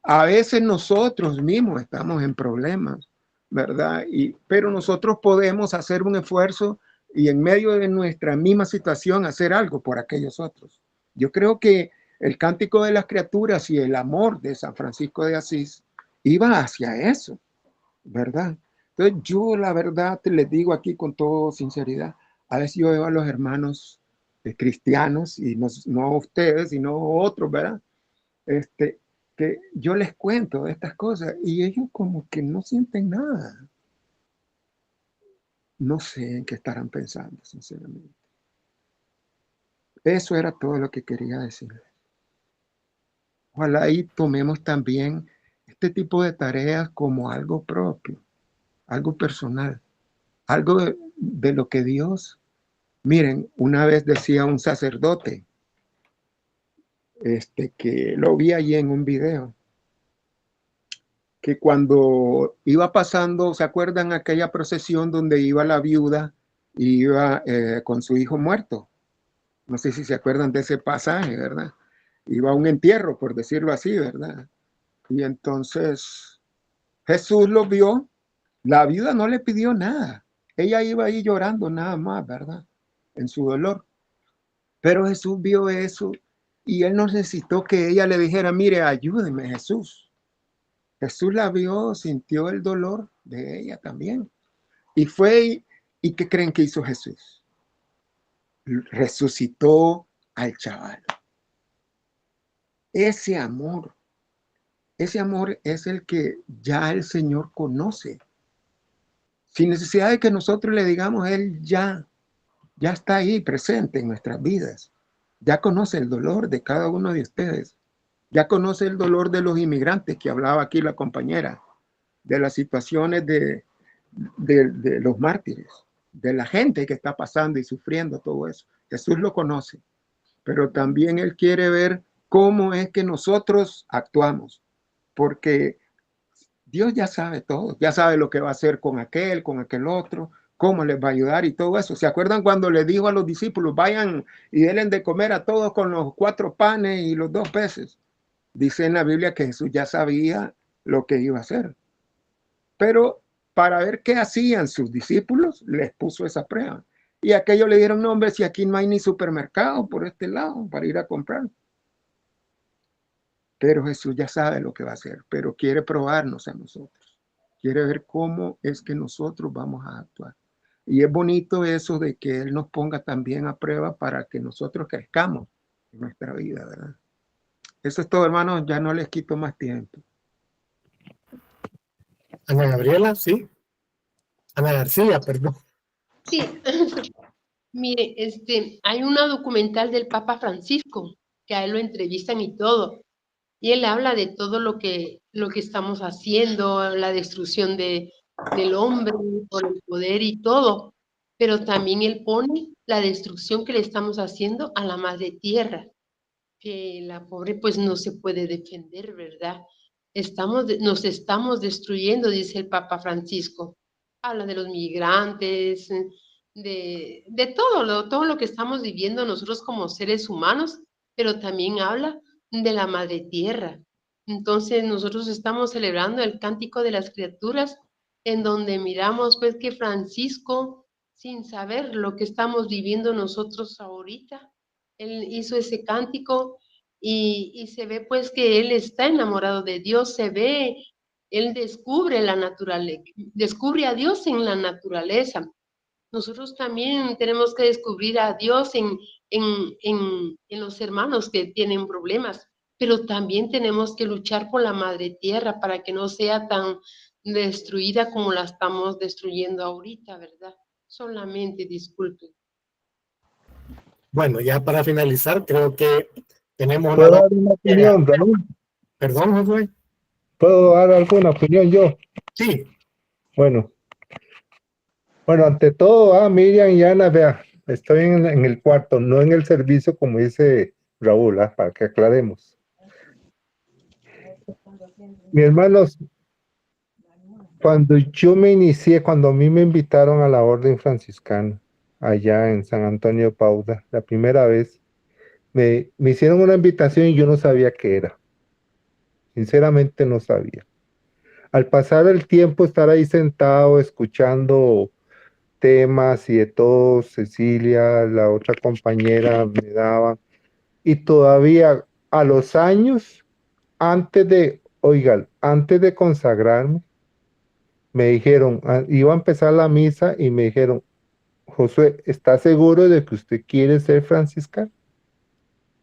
A veces nosotros mismos estamos en problemas, ¿verdad? Pero nosotros podemos hacer un esfuerzo y en medio de nuestra misma situación hacer algo por aquellos otros. Yo creo que el Cántico de las Criaturas y el amor de San Francisco de Asís iba hacia eso, ¿verdad? Entonces yo la verdad te les digo aquí con toda sinceridad, a veces yo veo a los hermanos cristianos y no ustedes, sino otros, ¿verdad? Que yo les cuento de estas cosas y ellos como que no sienten nada. No sé en qué estarán pensando, sinceramente. Eso era todo lo que quería decirles. Ojalá y tomemos también este tipo de tareas como algo propio, algo personal, algo de lo que Dios, miren, una vez decía un sacerdote, que lo vi allí en un video, que cuando iba pasando, ¿se acuerdan aquella procesión donde iba la viuda y iba con su hijo muerto? No sé si se acuerdan de ese pasaje, ¿verdad? Iba a un entierro, por decirlo así, ¿verdad? Y entonces Jesús lo vio, la viuda no le pidió nada, ella iba ahí llorando nada más, ¿verdad? En su dolor. Pero Jesús vio eso y él no necesitó que ella le dijera, mire, ayúdeme, Jesús. Jesús la vio, sintió el dolor de ella también. Y fue, ¿y qué creen que hizo Jesús? Resucitó al chaval. Ese amor es el que ya el Señor conoce. Sin necesidad de que nosotros le digamos, Él ya está ahí presente en nuestras vidas. Ya conoce el dolor de cada uno de ustedes. Ya conoce el dolor de los inmigrantes que hablaba aquí la compañera, de las situaciones de los mártires, de la gente que está pasando y sufriendo todo eso. Jesús lo conoce, pero también Él quiere ver cómo es que nosotros actuamos, porque Dios ya sabe todo, ya sabe lo que va a hacer con aquel otro, cómo les va a ayudar y todo eso. ¿Se acuerdan cuando le dijo a los discípulos, vayan y denle de comer a todos con los 4 panes y los 2 peces? Dice en la Biblia que Jesús ya sabía lo que iba a hacer. Pero para ver qué hacían sus discípulos, les puso esa prueba. Y aquellos le dieron, no, hombre, si aquí no hay ni supermercado por este lado para ir a comprar. Pero Jesús ya sabe lo que va a hacer, pero quiere probarnos a nosotros. Quiere ver cómo es que nosotros vamos a actuar. Y es bonito eso de que Él nos ponga también a prueba para que nosotros crezcamos en nuestra vida, ¿verdad? Eso es todo, hermanos. Ya no les quito más tiempo. Ana Gabriela, sí. Ana García, perdón. Sí, mire, hay una documental del Papa Francisco, que a él lo entrevistan y todo. y él habla de todo lo que estamos haciendo, la destrucción del hombre por el poder y todo, pero también él pone la destrucción que le estamos haciendo a la madre tierra, que la pobre pues no se puede defender, ¿verdad? Nos estamos destruyendo, dice el Papa Francisco. Habla de los migrantes, de todo lo que estamos viviendo nosotros como seres humanos, pero también habla de la madre tierra. Entonces nosotros estamos celebrando el Cántico de las Criaturas, en donde miramos pues que Francisco, sin saber lo que estamos viviendo nosotros ahorita, él hizo ese cántico y se ve pues que él está enamorado de Dios, se ve, él descubre la naturaleza, descubre a Dios en la naturaleza. Nosotros también tenemos que descubrir a Dios en los hermanos que tienen problemas, pero también tenemos que luchar por la madre tierra para que no sea tan destruida como la estamos destruyendo ahorita, ¿verdad? Solamente, disculpen. Bueno, ya para finalizar, creo que tenemos ¿Puedo dar una opinión, Raúl? Perdón, Josué. ¿Puedo dar alguna opinión yo? Sí, Bueno, ante todo, Miriam y Ana, vea, estoy en el cuarto, no en el servicio, como dice Raúl, para que aclaremos. Mis hermanos, cuando yo me inicié, cuando a mí me invitaron a la orden franciscana, allá en San Antonio Pauda, la primera vez, me hicieron una invitación y yo no sabía qué era. Sinceramente no sabía. Al pasar el tiempo, estar ahí sentado, escuchando temas y de todo, Cecilia, la otra compañera, me daba, y todavía a los años, antes de consagrarme, me dijeron, iba a empezar la misa y me dijeron, Josué, ¿está seguro de que usted quiere ser franciscano?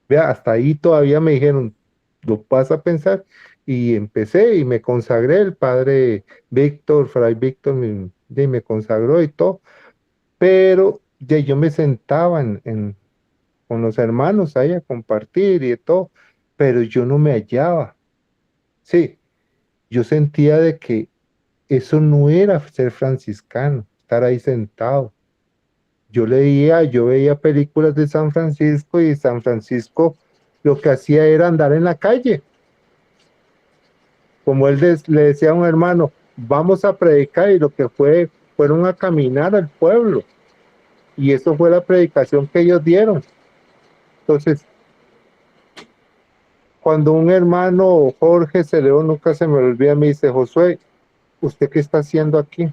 Vea, hasta ahí todavía me dijeron, lo vas a pensar, y empecé y me consagré, el padre Víctor, fray Víctor, me consagró y todo, pero ya yo me sentaba con los hermanos ahí a compartir y todo, pero yo no me hallaba. Sí, yo sentía de que eso no era ser franciscano, estar ahí sentado. Yo veía películas de San Francisco y San Francisco lo que hacía era andar en la calle. Como él le decía a un hermano, vamos a predicar, y lo que fueron a caminar al pueblo. Y eso fue la predicación que ellos dieron. Entonces, cuando un hermano, Jorge Celeón, nunca se me olvida, me dice, Josué, ¿usted qué está haciendo aquí?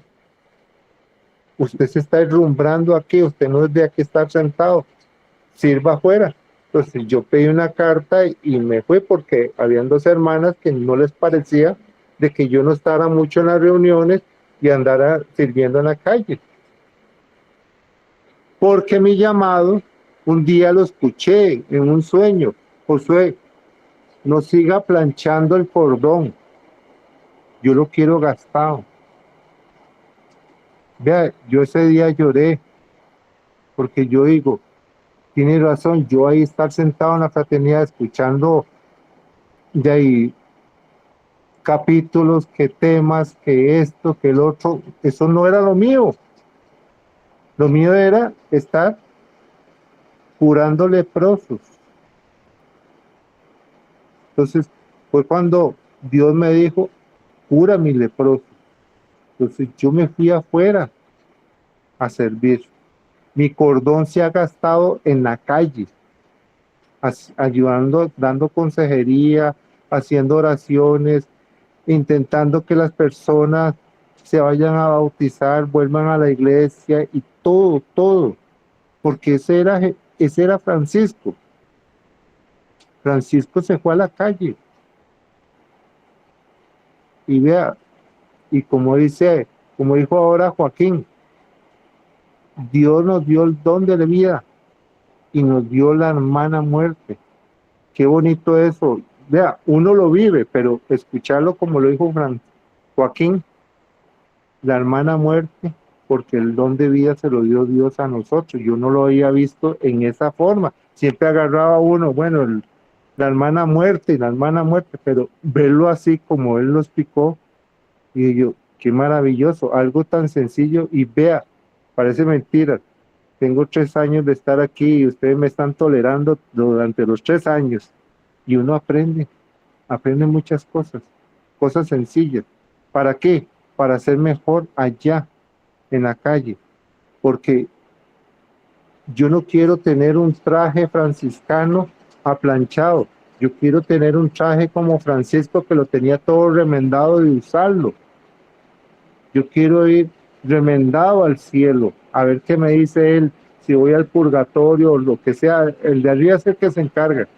Usted se está derrumbrando aquí, usted no es de aquí estar sentado, sirva afuera. Entonces yo pedí una carta y me fui, porque habían dos hermanas que no les parecía de que yo no estara mucho en las reuniones y andara sirviendo en la calle. Porque mi llamado, un día lo escuché en un sueño, Josué, no siga planchando el cordón, yo lo quiero gastado. Vea, yo ese día lloré, porque yo digo, tiene razón, yo ahí estar sentado en la fraternidad escuchando de ahí capítulos, que temas, que esto, que el otro, eso no era lo mío. Lo mío era estar curando leprosos. Entonces fue cuando Dios me dijo, cura mi leproso. Entonces yo me fui afuera a servir. Mi cordón se ha gastado en la calle, ayudando, dando consejería, haciendo oraciones, intentando que las personas se vayan a bautizar, vuelvan a la iglesia y todo, porque ese era Francisco. Francisco se fue a la calle. Y vea, y como dijo ahora Joaquín, Dios nos dio el don de la vida y nos dio la hermana muerte. Qué bonito eso. Vea, uno lo vive, pero escucharlo como lo dijo Joaquín, la hermana muerte, porque el don de vida se lo dio Dios a nosotros. Yo no lo había visto en esa forma. Siempre agarraba uno, bueno, la hermana muerte y la hermana muerte, pero verlo así como él lo explicó, y yo, qué maravilloso, algo tan sencillo, y vea, parece mentira, tengo 3 años de estar aquí y ustedes me están tolerando durante los 3 años, y uno aprende muchas cosas, cosas sencillas. ¿Para qué? Para ser mejor allá, en la calle, porque yo no quiero tener un traje franciscano aplanchado, yo quiero tener un traje como Francisco que lo tenía todo remendado de usarlo. Yo quiero ir remendado al cielo, a ver qué me dice él, si voy al purgatorio o lo que sea, el de arriba es el que se encarga.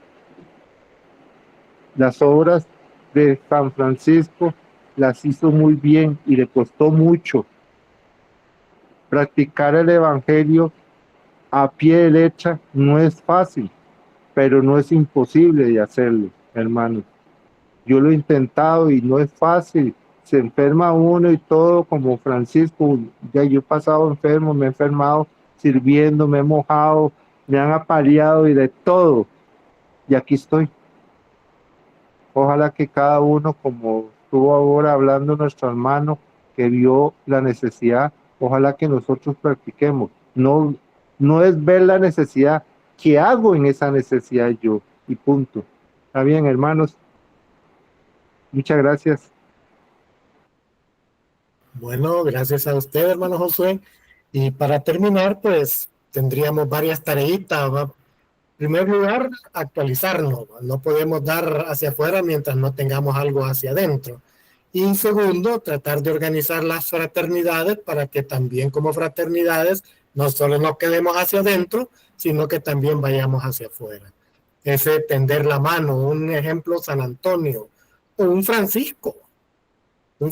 Las obras de San Francisco las hizo muy bien y le costó mucho. Practicar el evangelio a pie de letra no es fácil, pero no es imposible de hacerlo, hermanos. Yo lo he intentado y no es fácil. Se enferma uno y todo, como Francisco. Ya yo he pasado enfermo, me he enfermado sirviendo, me he mojado, me han apaleado y de todo. Y aquí estoy. Ojalá que cada uno, como estuvo ahora hablando nuestro hermano, que vio la necesidad, ojalá que nosotros practiquemos. No, no es ver la necesidad, ¿qué hago en esa necesidad yo? Y punto. Está bien, hermanos. Muchas gracias. Bueno, gracias a usted, hermano Josué. Y para terminar, pues tendríamos varias tareitas, ¿va? En primer lugar, actualizarnos. No podemos dar hacia afuera mientras no tengamos algo hacia adentro. Y segundo, tratar de organizar las fraternidades para que también como fraternidades no solo nos quedemos hacia adentro, sino que también vayamos hacia afuera. Ese tender la mano, un ejemplo San Antonio o un Francisco, un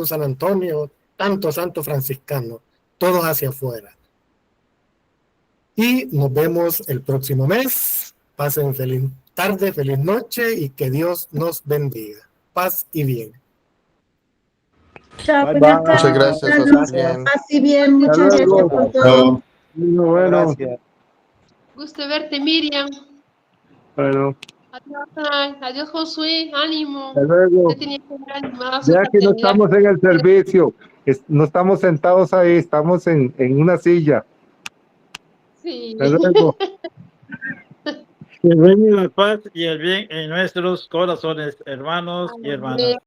San Antonio, tantos santos franciscanos, todos hacia afuera. Y nos vemos el próximo mes. Pasen feliz tarde, feliz noche y que Dios nos bendiga. Paz y bien. Chao, Bye, buenas bye. tardes. Muchas gracias, hermanos. José. Paz y bien, muchas Hasta gracias luego. por todo. Bueno, Gracias. Gusto verte, Miriam. bueno, Adiós, Ay. Adiós, Josué. Ánimo. hasta luego. Usted tenía que haber animado a su Vea que no fraternidad. estamos en el servicio, no estamos sentados ahí, estamos en una silla. Sí. Hasta luego. Que reine la paz y el bien en nuestros corazones, hermanos y hermanas.